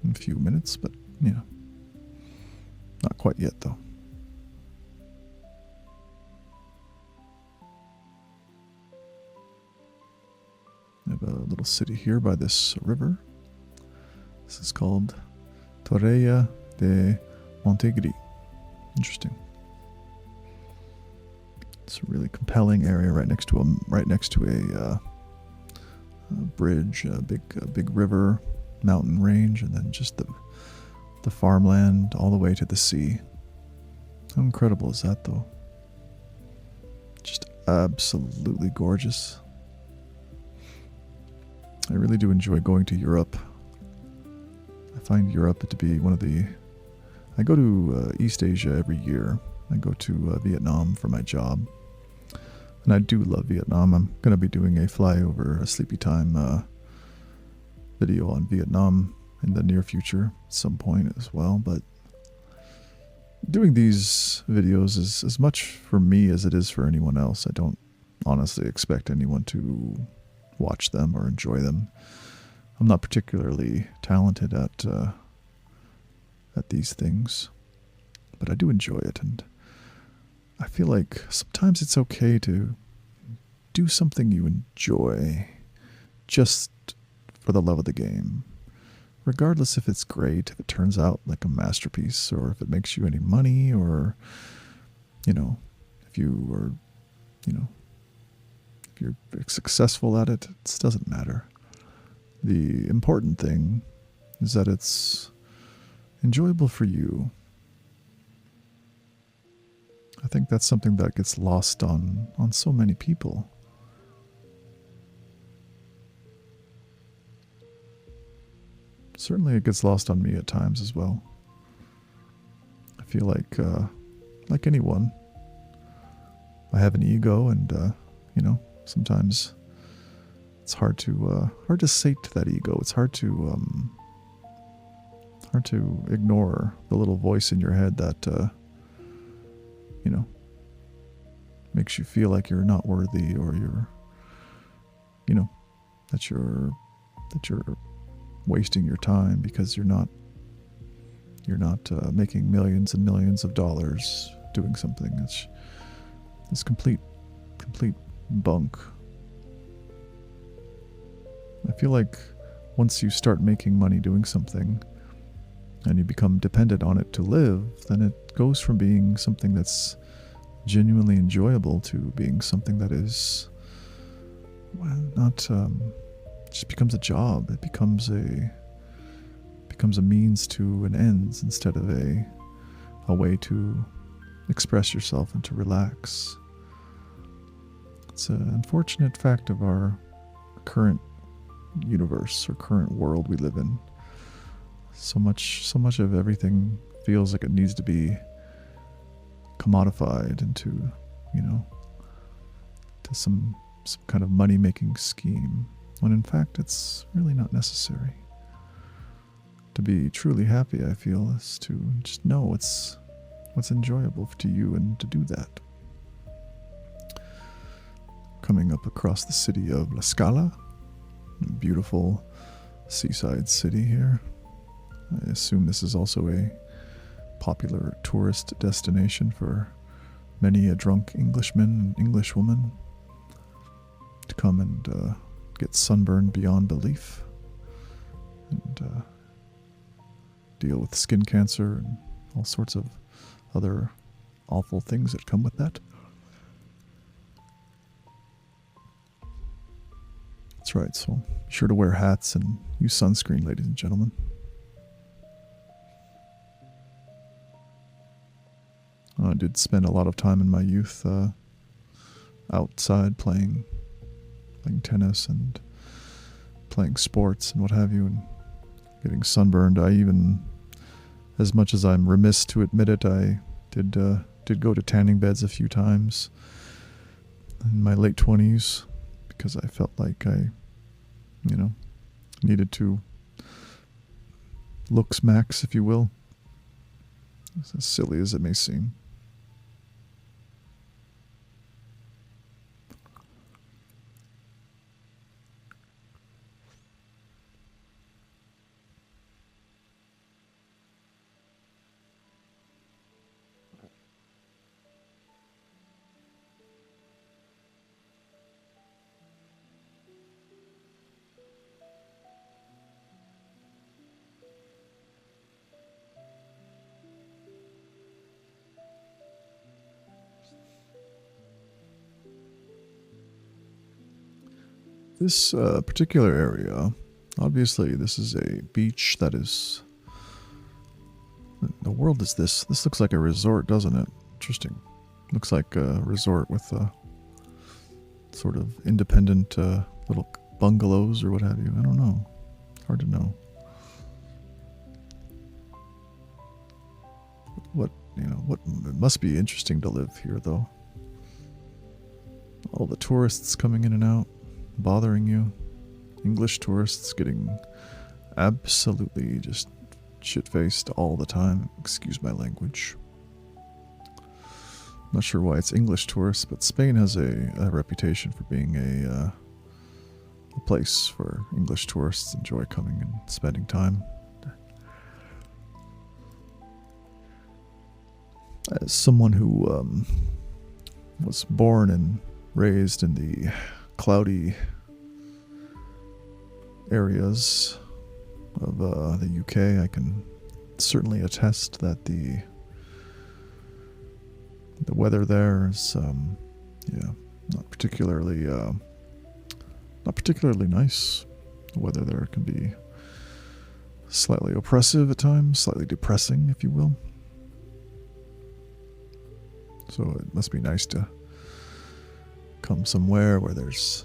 in a few minutes, but not quite yet though. I have a little city here by this river. This is called Torreya de Montegri. Interesting. It's a really compelling area right next to a bridge, a big river, mountain range, and then just the farmland all the way to the sea. How incredible is that, though? Just absolutely gorgeous. I really do enjoy going to Europe. I find Europe to be I go to East Asia every year. I go to Vietnam for my job. And I do love Vietnam. I'm going to be doing a flyover, a sleepy time video on Vietnam in the near future at some point as well. But doing these videos is as much for me as it is for anyone else. I don't honestly expect anyone to watch them or enjoy them. I'm not particularly talented at these things, but I do enjoy it, and I feel like sometimes it's okay to do something you enjoy just for the love of the game, regardless if it's great, if it turns out like a masterpiece, or if it makes you any money, or if you're successful at it. It doesn't matter. The important thing is that it's enjoyable for you. I think that's something that gets lost on so many people. Certainly it gets lost on me at times as well. I feel like anyone, I have an ego, and sometimes it's hard to sate that ego. It's hard to ignore the little voice in your head that makes you feel like you're not worthy, or that you're wasting your time because you're not making millions and millions of dollars doing something. It's complete complete bunk. I feel like once you start making money doing something and you become dependent on it to live, then it goes from being something that's genuinely enjoyable to being something that is, well, not just becomes a job. It becomes a means to an ends instead of a way to express yourself and to relax. It's an unfortunate fact of our current universe or current world we live in. So much of everything feels like it needs to be commodified into, to some kind of money-making scheme, when in fact it's really not necessary. To be truly happy, I feel, is to just know what's enjoyable to you and to do that. Coming up across the city of La Scala, a beautiful seaside city here. I assume this is also a popular tourist destination for many a drunk Englishman and Englishwoman to come and get sunburned beyond belief and deal with skin cancer and all sorts of other awful things that come with that. That's right, so be sure to wear hats and use sunscreen, ladies and gentlemen. I did spend a lot of time in my youth outside playing tennis and playing sports and what have you, and getting sunburned. I even, as much as I'm remiss to admit it, I did go to tanning beds a few times in my late 20s because I felt like I, needed to looks max, if you will. As silly as it may seem. This particular area, obviously this is a beach that is... The world is this? This looks like a resort, doesn't it? Interesting. Looks like a resort with sort of independent little bungalows or what have you. I don't know. Hard to know. It must be interesting to live here, though. All the tourists coming in and out, bothering you. English tourists getting absolutely just shit-faced all the time. Excuse my language. Not sure why it's English tourists, but Spain has a reputation for being a place where English tourists enjoy coming and spending time. As someone who was born and raised in the cloudy areas of the UK, I can certainly attest that the weather there is not particularly nice. The weather there can be slightly oppressive at times, slightly depressing, if you will. So it must be nice to come somewhere where there's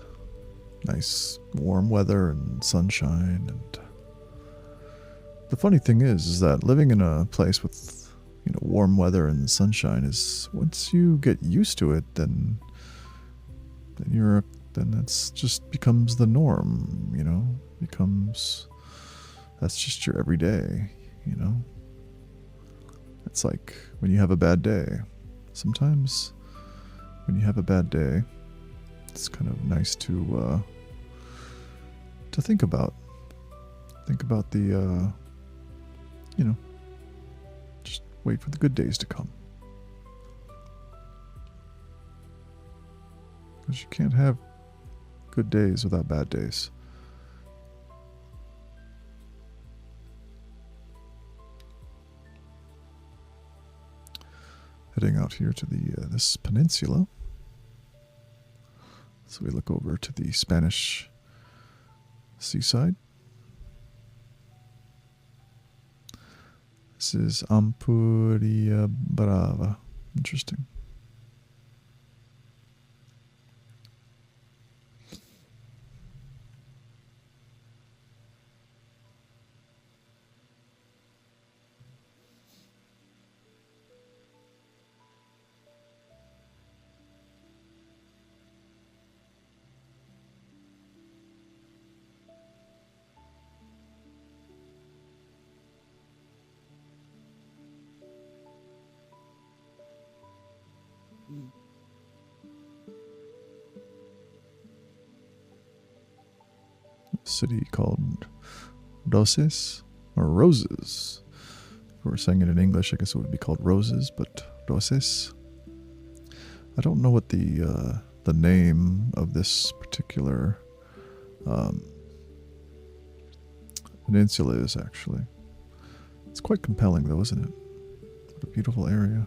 nice warm weather and sunshine. And the funny thing is that living in a place with warm weather and sunshine is, once you get used to it, then that's just becomes the norm. That's just your everyday. It's like when you have a bad day. Sometimes when you have a bad day, it's kind of nice to think about. Think about the, just wait for the good days to come. because you can't have good days without bad days. Heading out here to the this peninsula. So we look over to the Spanish seaside. This is Ampuria Brava. Interesting. City called Roses or Roses. If we were saying it in English, I guess it would be called Roses, but Roses. I don't know what the name of this particular peninsula is actually. It's quite compelling though, isn't it? What a beautiful area.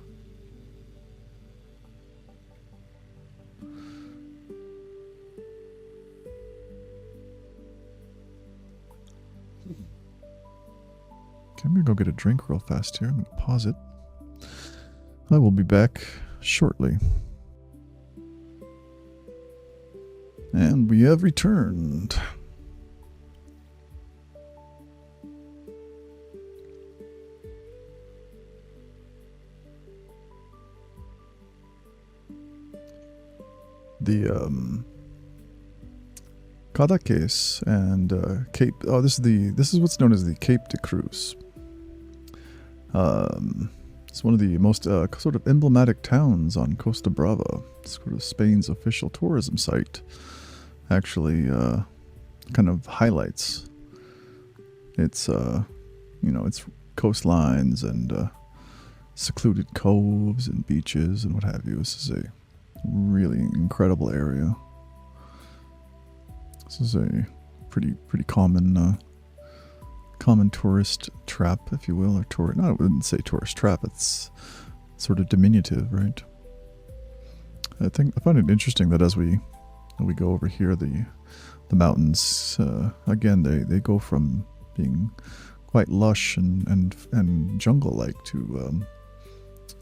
I'm going to go get a drink real fast here. I'm going to pause it. I will be back shortly. And we have returned. The Cadaqués and Cape. Oh, this is what's known as the Cape de Creus. It's one of the most sort of emblematic towns on Costa Brava. It's sort of Spain's official tourism site. Actually, kind of highlights its, its coastlines and secluded coves and beaches and what have you. This is a really incredible area. This is a pretty common tourist trap, if you will, or tourist. No, I wouldn't say tourist trap. It's sort of diminutive, right? I find it interesting that as we go over here, the mountains again they go from being quite lush and jungle-like to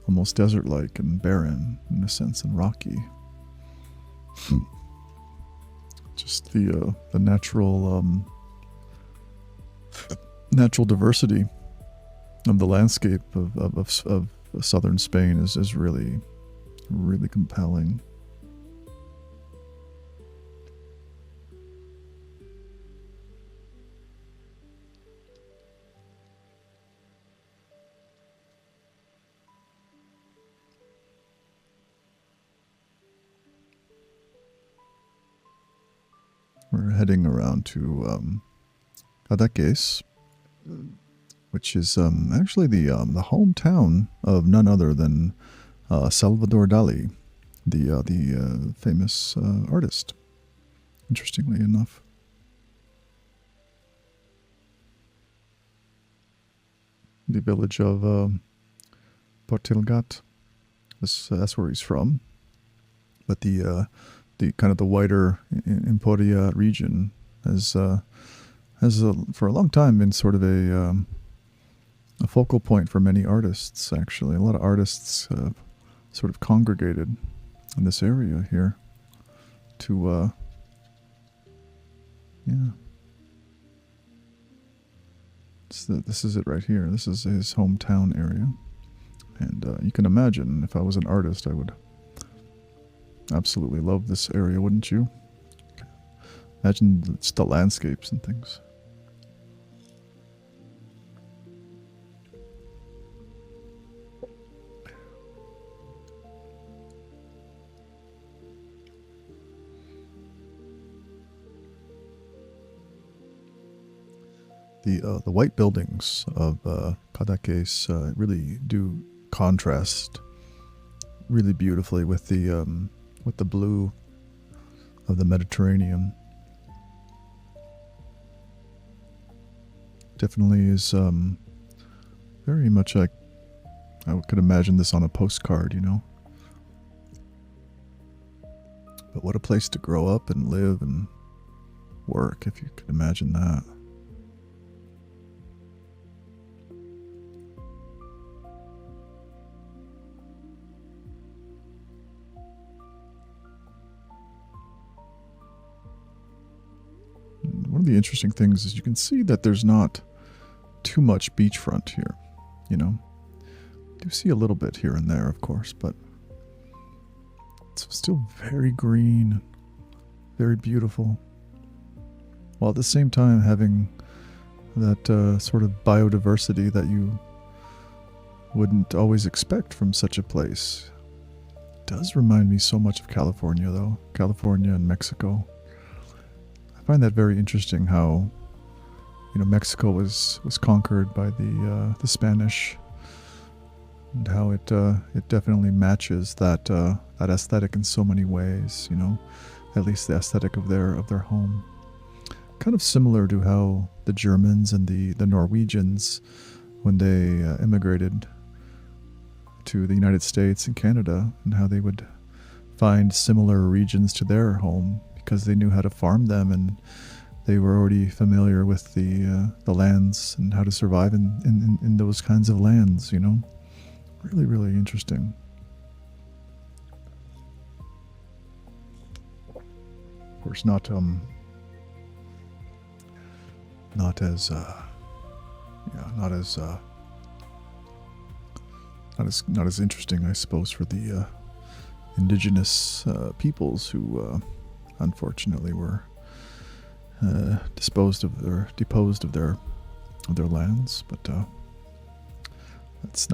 almost desert-like and barren in a sense and rocky. Just the natural diversity of the landscape of southern Spain is really compelling. We're heading around to Cadaqués, which is actually the hometown of none other than Salvador Dali, the famous artist. Interestingly enough, the village of Portilgat. That's where he's from, but the kind of the wider Emporia region has for a long time been sort of a focal point for many artists. Actually, a lot of artists sort of congregated in this area here to this is it right here. This is his hometown area, and you can imagine if I was an artist, I would absolutely love this area, wouldn't you? Imagine the landscapes and things. The white buildings of Cadaqués really do contrast really beautifully with the blue the Mediterranean. Definitely is very much like I could imagine this on a postcard, you know. But what a place to grow up and live and work, if you could imagine that. One of the interesting things is you can see that there's not too much beachfront here, you know. You do see a little bit here and there, of course, but it's still very green, very beautiful, while at the same time having that sort of biodiversity that you wouldn't always expect from such a place. It does remind me so much of California, though. California and Mexico. I find that very interesting how, you know, Mexico was conquered by the Spanish, and how it definitely matches that aesthetic in so many ways, you know, at least the aesthetic of their home. Kind of similar to how the Germans and the Norwegians, when they immigrated to the United States and Canada, and how they would find similar regions to their home because they knew how to farm them, and they were already familiar with the lands and how to survive in those kinds of lands, you know. Really, really interesting. Of course, not as interesting, I suppose, for the indigenous peoples who unfortunately were deposed of their lands. But that's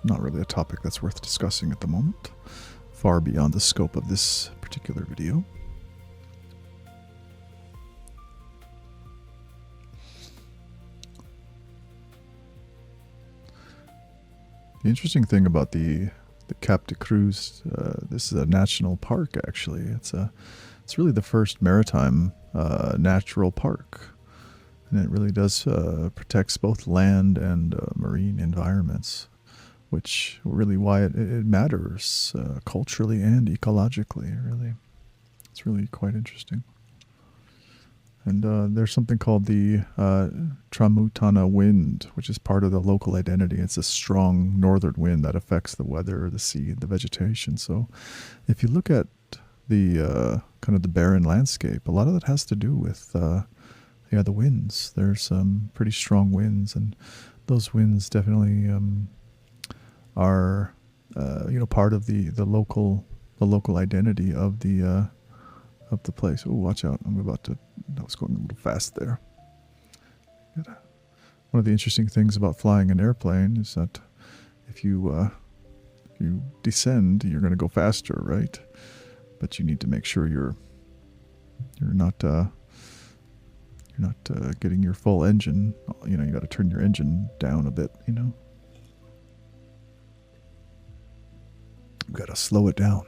not really a topic that's worth discussing at the moment. Far beyond the scope of this particular video. The interesting thing about the Cap de Creus, this is a national park. Actually, it's really the first maritime natural park, and it really does protects both land and marine environments, which really why it matters culturally and ecologically. Really, it's really quite interesting. And there's something called the Tramuntana wind, which is part of the local identity. It's a strong northern wind that affects the weather, the sea, the vegetation. So if you look at the kind of the barren landscape, a lot of that has to do with the winds. There's some pretty strong winds, and those winds definitely are part of the local identity of the place. Oh, watch out! That was going a little fast there. One of the interesting things about flying an airplane is that if you descend, you're going to go faster, right? But you need to make sure you're not getting your full engine. You know, you got to turn your engine down a bit. You know, you got to slow it down.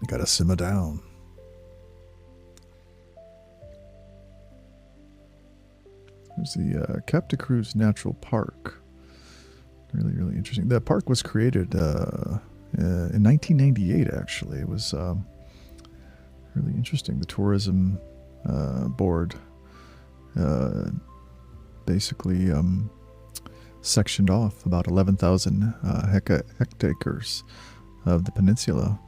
You got to simmer down. There's the Cap de Creus Natural Park. Really, really interesting. The park was created in 1998, actually. It was really interesting. The tourism board basically sectioned off about 11,000 hectares of the peninsula,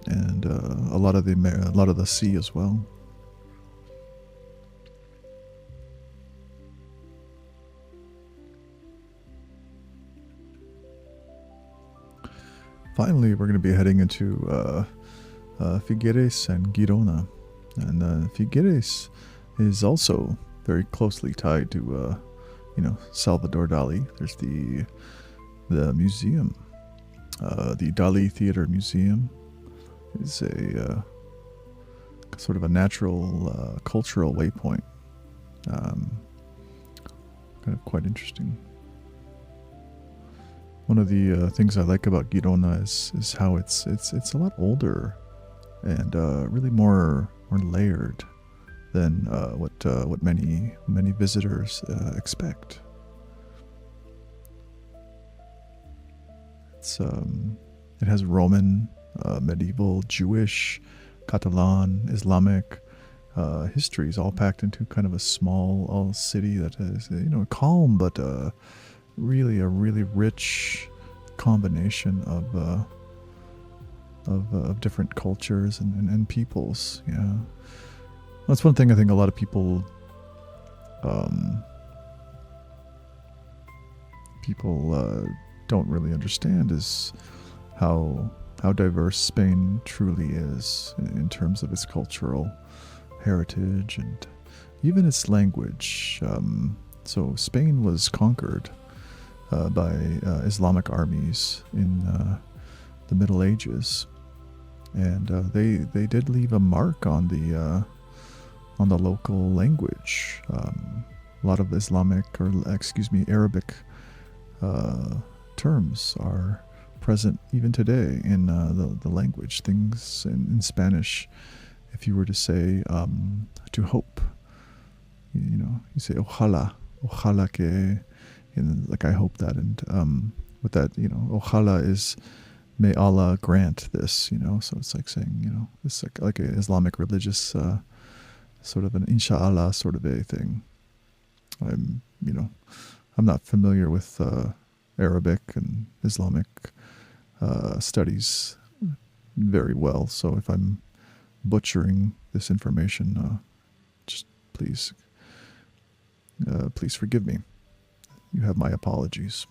and a lot of the sea as well. Finally, we're going to be heading into Figueres and Girona, and Figueres is also very closely tied to Salvador Dali. There's the museum, the Dali Theater Museum is a sort of a natural cultural waypoint. Kind of quite interesting. One of the things I like about Girona is how it's a lot older and really more layered than what many visitors expect. It has Roman, medieval, Jewish, Catalan, Islamic histories all packed into kind of a small city that is, calm, but really a really rich combination of different cultures and peoples. Yeah, that's one thing I think a lot of people don't really understand is how diverse Spain truly is in terms of its cultural heritage and even its language. So Spain was conquered by Islamic armies in the Middle Ages, and they did leave a mark on the local language. A lot of Arabic terms are present even today in the language. Things in Spanish, if you were to say to hope, you say ojalá que, like I hope that, and with that, ojalá is may Allah grant this, so it's like saying, it's like an Islamic religious sort of an inshallah sort of a thing. I'm not familiar with Arabic and Islamic studies very well, so if I'm butchering this information, just please forgive me. You have my apologies.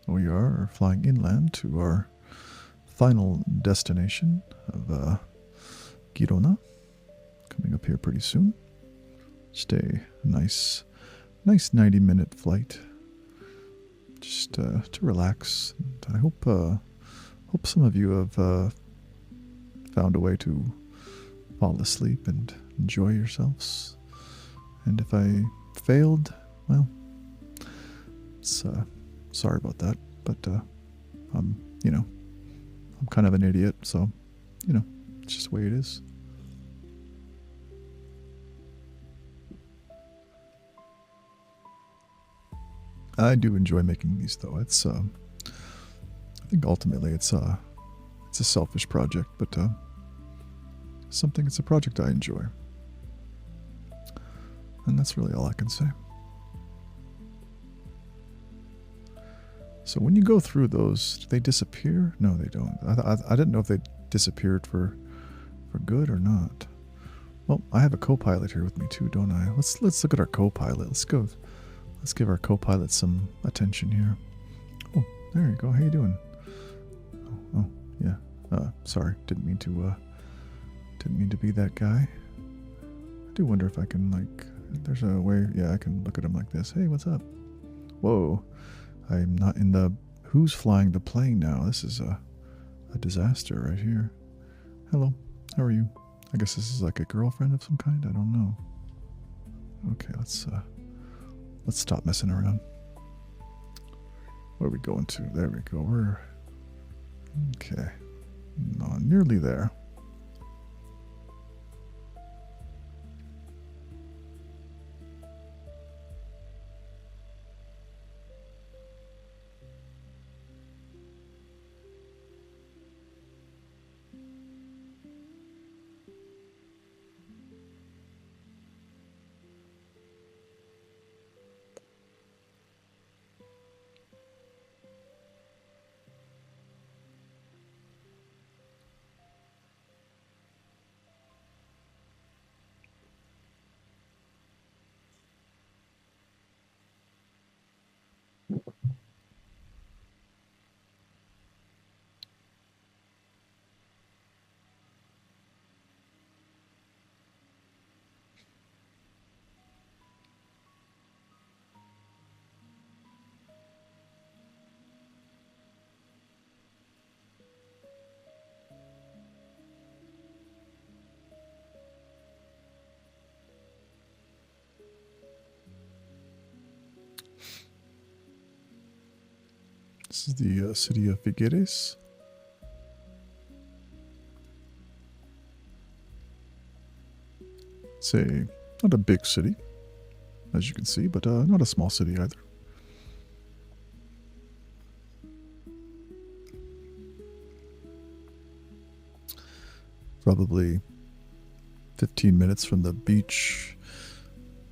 We are flying inland to our final destination of Girona, coming up here pretty soon. Stay a nice 90-minute flight, just to relax. And I hope some of you have found a way to fall asleep and enjoy yourselves. And if I failed, well, it's sorry about that. But I'm kind of an idiot, so it's just the way it is. I do enjoy making these, though. It's I think ultimately it's a selfish project, but it's a project I enjoy, and that's really all I can say. So when you go through those, do they disappear? No, they don't. I didn't know if they disappeared for good or not. Well, I have a co-pilot here with me too, don't I? Let's look at our co-pilot. Let's give our co-pilot some attention here. Oh, there you go. How you doing? Oh yeah. Sorry, didn't mean to be that guy. I do wonder if I can, like, if there's a way. Yeah, I can look at him like this. Hey, what's up? Whoa, I'm not in the. Who's flying the plane now? This is a disaster right here. Hello, how are you? I guess this is like a girlfriend of some kind. I don't know. Okay, let's stop messing around. Where are we going to? There we go. We're okay. No, nearly there. This is the city of Figueres. It's not a big city, as you can see, but not a small city either. Probably 15 minutes from the beach,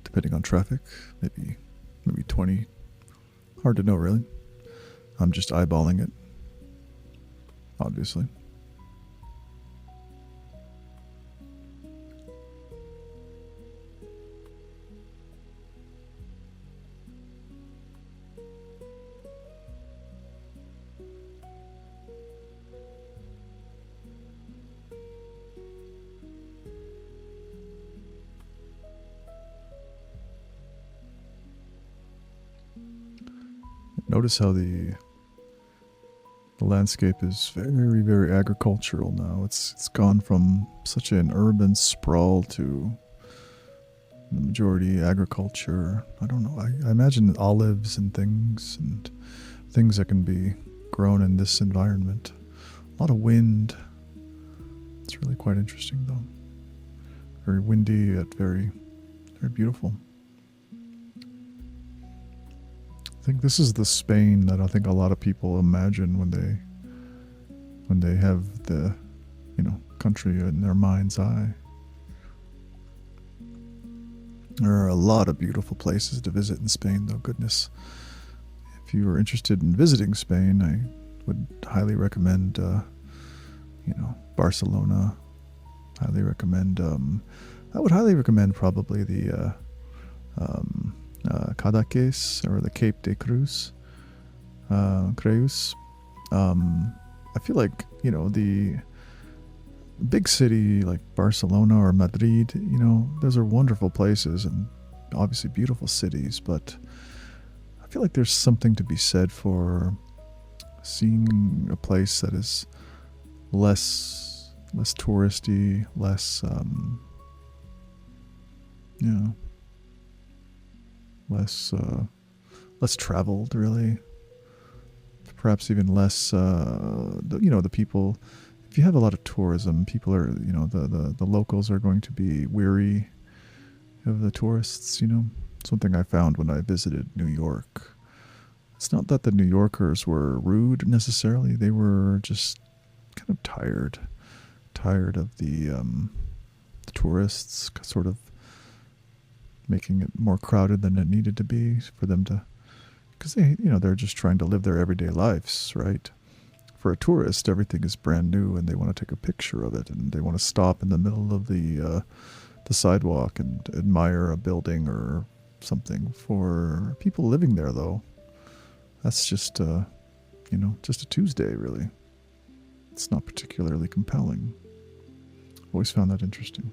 depending on traffic, maybe 20. Hard to know, really. I'm just eyeballing it, obviously. Notice how the landscape is very, very agricultural now. It's gone from such an urban sprawl to the majority agriculture. I don't know. I imagine olives and things that can be grown in this environment. A lot of wind. It's really quite interesting, though. Very windy, yet very, very beautiful. I think this is the Spain that I think a lot of people imagine when they have the, country in their mind's eye. There are a lot of beautiful places to visit in Spain, though, goodness. If you are interested in visiting Spain, I would highly recommend, Barcelona. Highly recommend, I would highly recommend probably the, Cadaqués or the Cape de Creus. Creus. I feel like, the big city like Barcelona or Madrid, those are wonderful places and obviously beautiful cities, but I feel like there's something to be said for seeing a place that is less touristy, less less traveled, really. Perhaps even less, the people. If you have a lot of tourism, people are, the locals are going to be weary of the tourists. Something I found when I visited New York. It's not that the New Yorkers were rude necessarily; they were just kind of tired of the tourists, sort of making it more crowded than it needed to be for them to, because they're just trying to live their everyday lives, right? For a tourist, everything is brand new and they want to take a picture of it and they want to stop in the middle of the sidewalk and admire a building or something. For people living there, though, that's just just a Tuesday, really. It's not particularly compelling. Always found that interesting.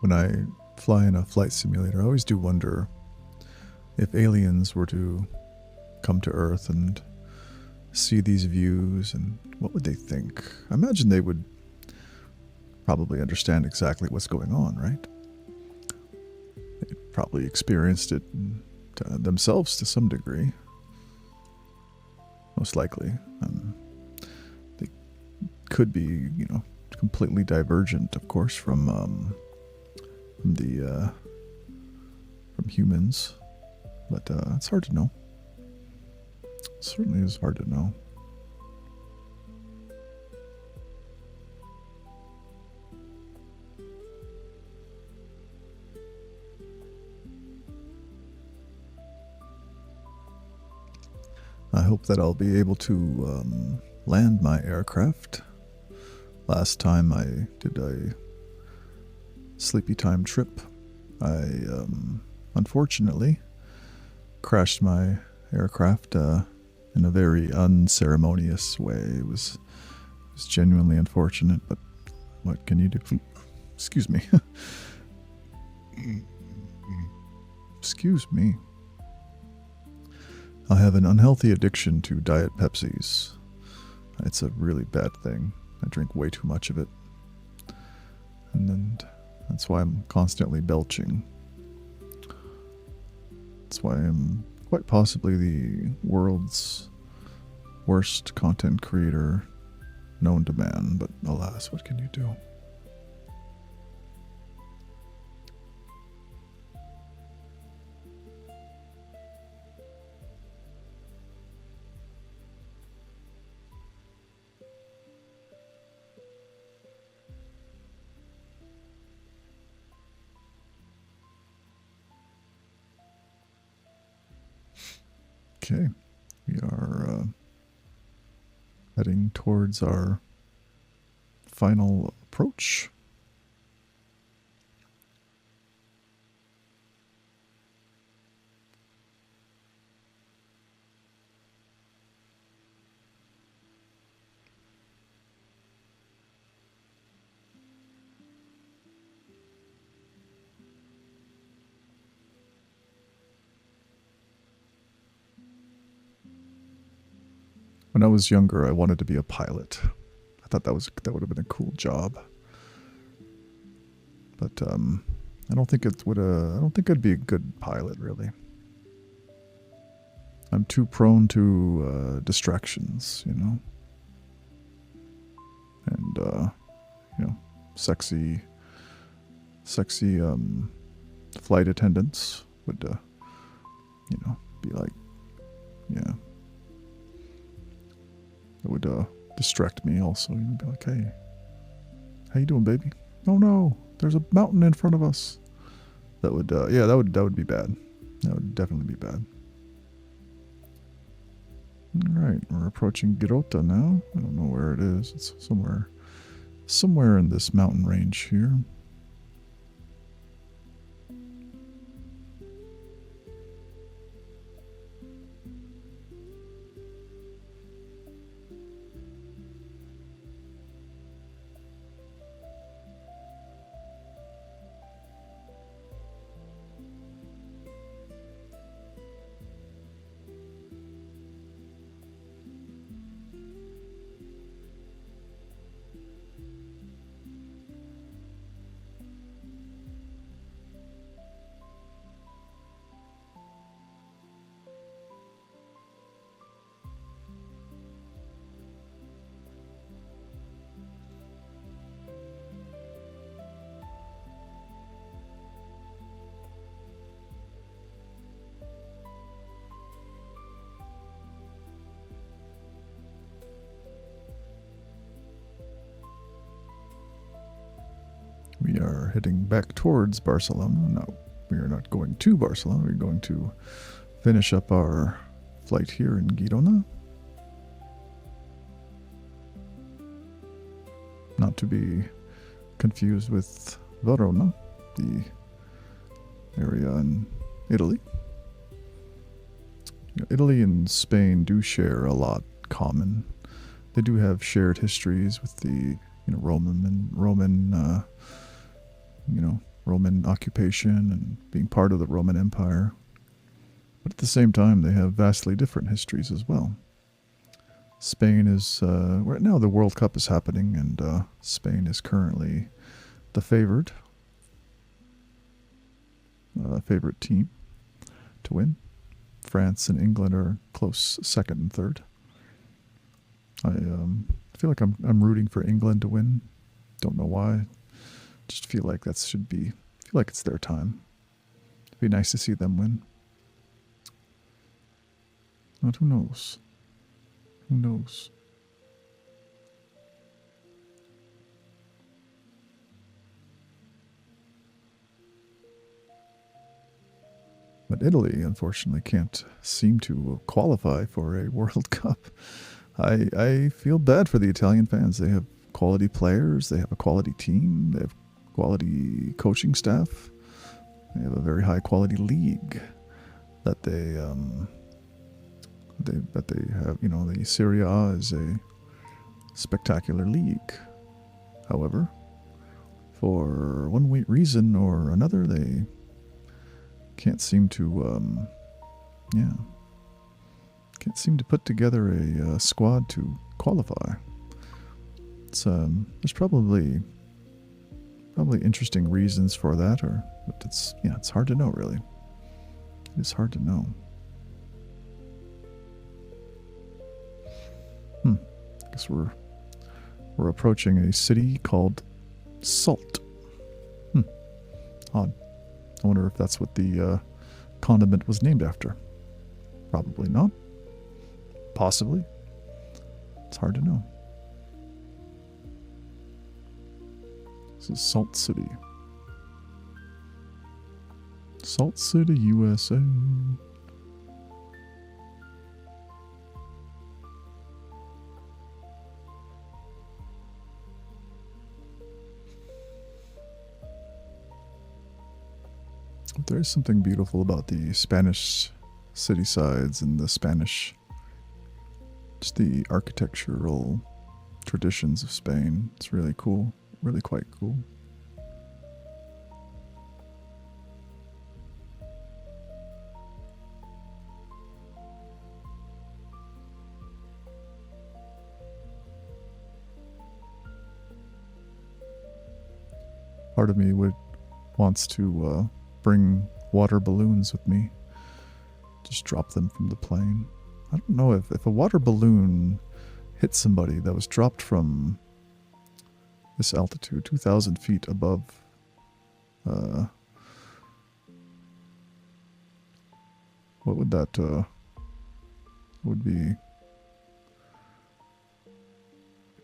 When I fly in a flight simulator, I always do wonder if aliens were to come to Earth and see these views, and what would they think? I imagine they would probably understand exactly what's going on, right? They probably experienced it themselves to some degree. Most likely. They could be, completely divergent, of course, from humans, but it's hard to know. It certainly is hard to know. I hope that I'll be able to land my aircraft. Last time I did a sleepy time trip, I unfortunately crashed my aircraft in a very unceremonious way. It was genuinely unfortunate, but what can you do? Excuse me. Excuse me. I have an unhealthy addiction to Diet Pepsis. It's a really bad thing. I drink way too much of it. And then that's why I'm constantly belching. That's why I'm quite possibly the world's worst content creator known to man, but alas, what can you do? Okay, we are heading towards our final approach. When I was younger, I wanted to be a pilot. I thought that would have been a cool job. But I don't think it would. I don't think I'd be a good pilot, really. I'm too prone to distractions, you know. And sexy flight attendants would, be like, yeah. It would distract me also. You'd be like, hey, how you doing, baby? Oh no, there's a mountain in front of us. That would that would be bad. That would definitely be bad. Alright, we're approaching Grota now. I don't know where it is. It's somewhere in this mountain range here. We are heading back towards Barcelona. No, we are not going to Barcelona. We're going to finish up our flight here in Girona. Not to be confused with Verona, the area in Italy. Italy and Spain do share a lot common. They do have shared histories with the Roman occupation and being part of the Roman Empire. But at the same time, they have vastly different histories as well. Spain is, right now the World Cup is happening, and Spain is currently the favorite team to win. France and England are close second and third. I feel like I'm rooting for England to win. Don't know why. Just feel like feel like it's their time. It'd be nice to see them win. But who knows? Who knows? But Italy, unfortunately, can't seem to qualify for a World Cup. I feel bad for the Italian fans. They have quality players. They have a quality team. They have quality coaching staff. They have a very high quality league that they have. The Serie A is a spectacular league. However, for one reason or another, they can't seem to, yeah, can't seem to put together a squad to qualify. It's there's probably interesting reasons for that, but it's hard to know really. It's hard to know. I guess we're approaching a city called Salt. Odd. I wonder if that's what the condiment was named after. Probably not. Possibly. It's hard to know. This is Salt City. Salt City, USA. There's something beautiful about the Spanish city sides and the Spanish, just the architectural traditions of Spain. It's really cool, really quite cool. Part of me wants to bring water balloons with me. Just drop them from the plane. I don't know if a water balloon hit somebody that was dropped from this altitude, 2,000 feet above what would that would be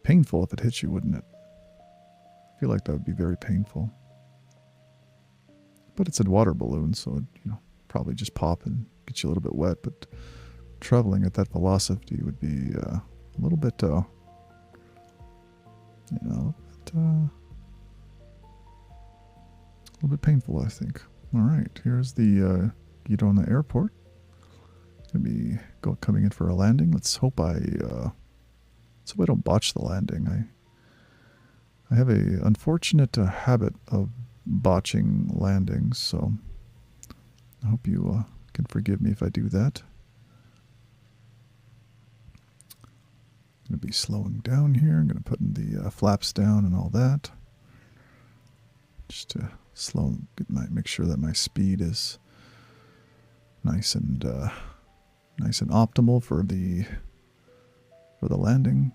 painful if it hit you, wouldn't it? I feel like that would be very painful. But it's a water balloon, so it, probably just pop and get you a little bit wet. But traveling at that velocity would be a little bit, a little bit painful, I think. All right, here's the Girona Airport. Gonna be coming in for a landing. Let's hope I don't botch the landing. I have a unfortunate habit of botching landings, so I hope you can forgive me if I do that. I'm going to be slowing down here. I'm going to put in the flaps down and all that, just to make sure that my speed is nice and optimal for the landing.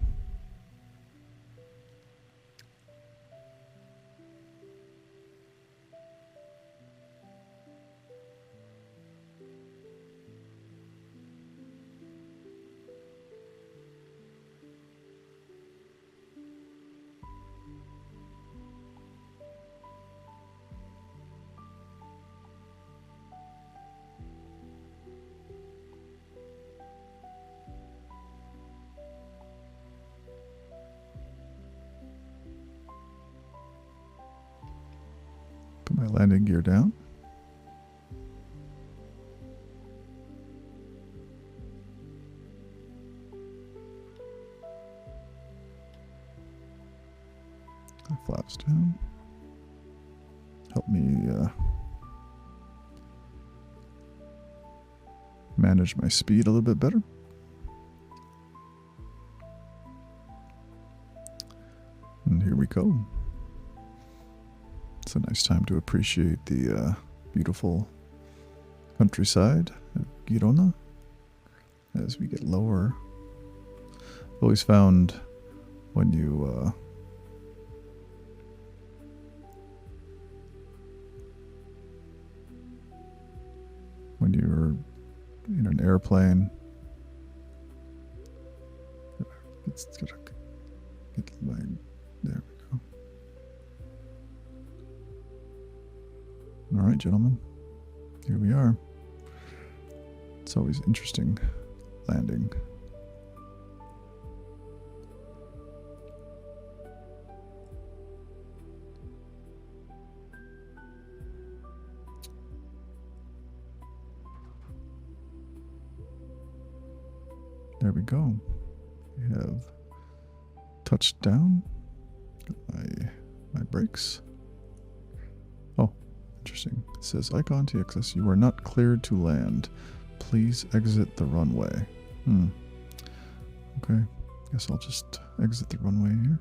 Put my landing gear down. Flaps down. Help me manage my speed a little bit better. And here we go. It's a nice time to appreciate the beautiful countryside of Girona as we get lower. I've always found when you when you're in an airplane, it's gonna get there we go. All right, gentlemen, here we are. It's always interesting landing. There we go. We have touched down. Got my brakes. Oh, Interesting. It says, Icon TXS, you are not cleared to land. Please exit the runway. Okay. Guess I'll just exit the runway here.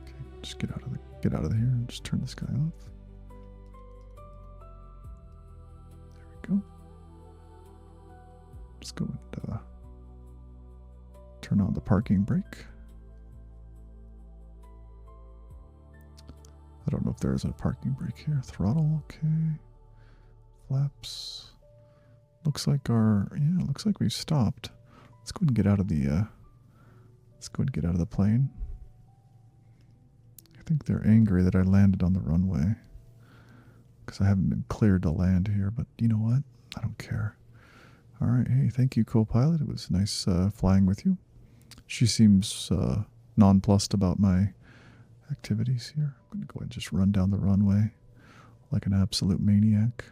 Okay, just get out of here and just turn this guy off. There we go. Let's go and turn on the parking brake. I don't know if there is a parking brake here. Throttle, okay. Flaps. Looks like looks like we've stopped. Let's go ahead and get out of the plane. I think they're angry that I landed on the runway because I haven't been cleared to land here, but you know what? I don't care. All right, hey, thank you, co-pilot. It was nice flying with you. She seems nonplussed about my activities here. I'm going to go ahead and just run down the runway like an absolute maniac.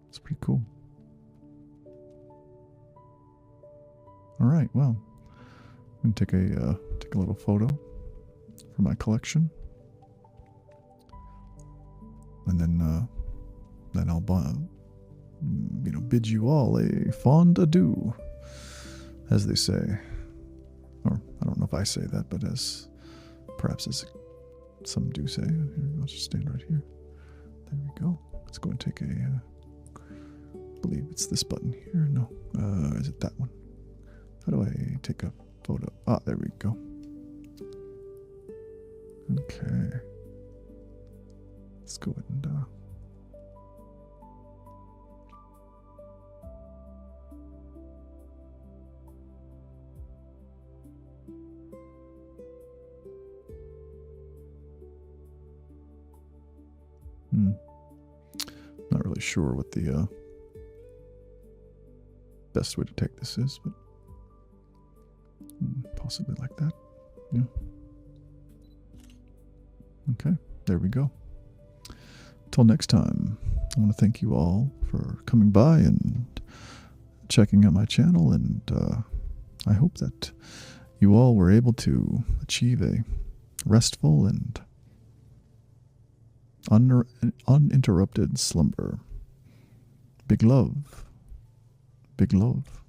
It's pretty cool. All right, well, I'm going to take a little photo for my collection. And then I'll bid you all a fond adieu, as they say. Or I don't know if I say that, but perhaps as some do say. Here, I'll just stand right here. There we go. Let's go and take I believe it's this button here. No, is it that one? How do I take a photo? Ah, there we go. Okay. Let's go ahead and not really sure what the best way to take this is, but possibly like that. Yeah. Okay, there we go. Until next time, I want to thank you all for coming by and checking out my channel, and I hope that you all were able to achieve a restful and uninterrupted slumber. Big love. Big love.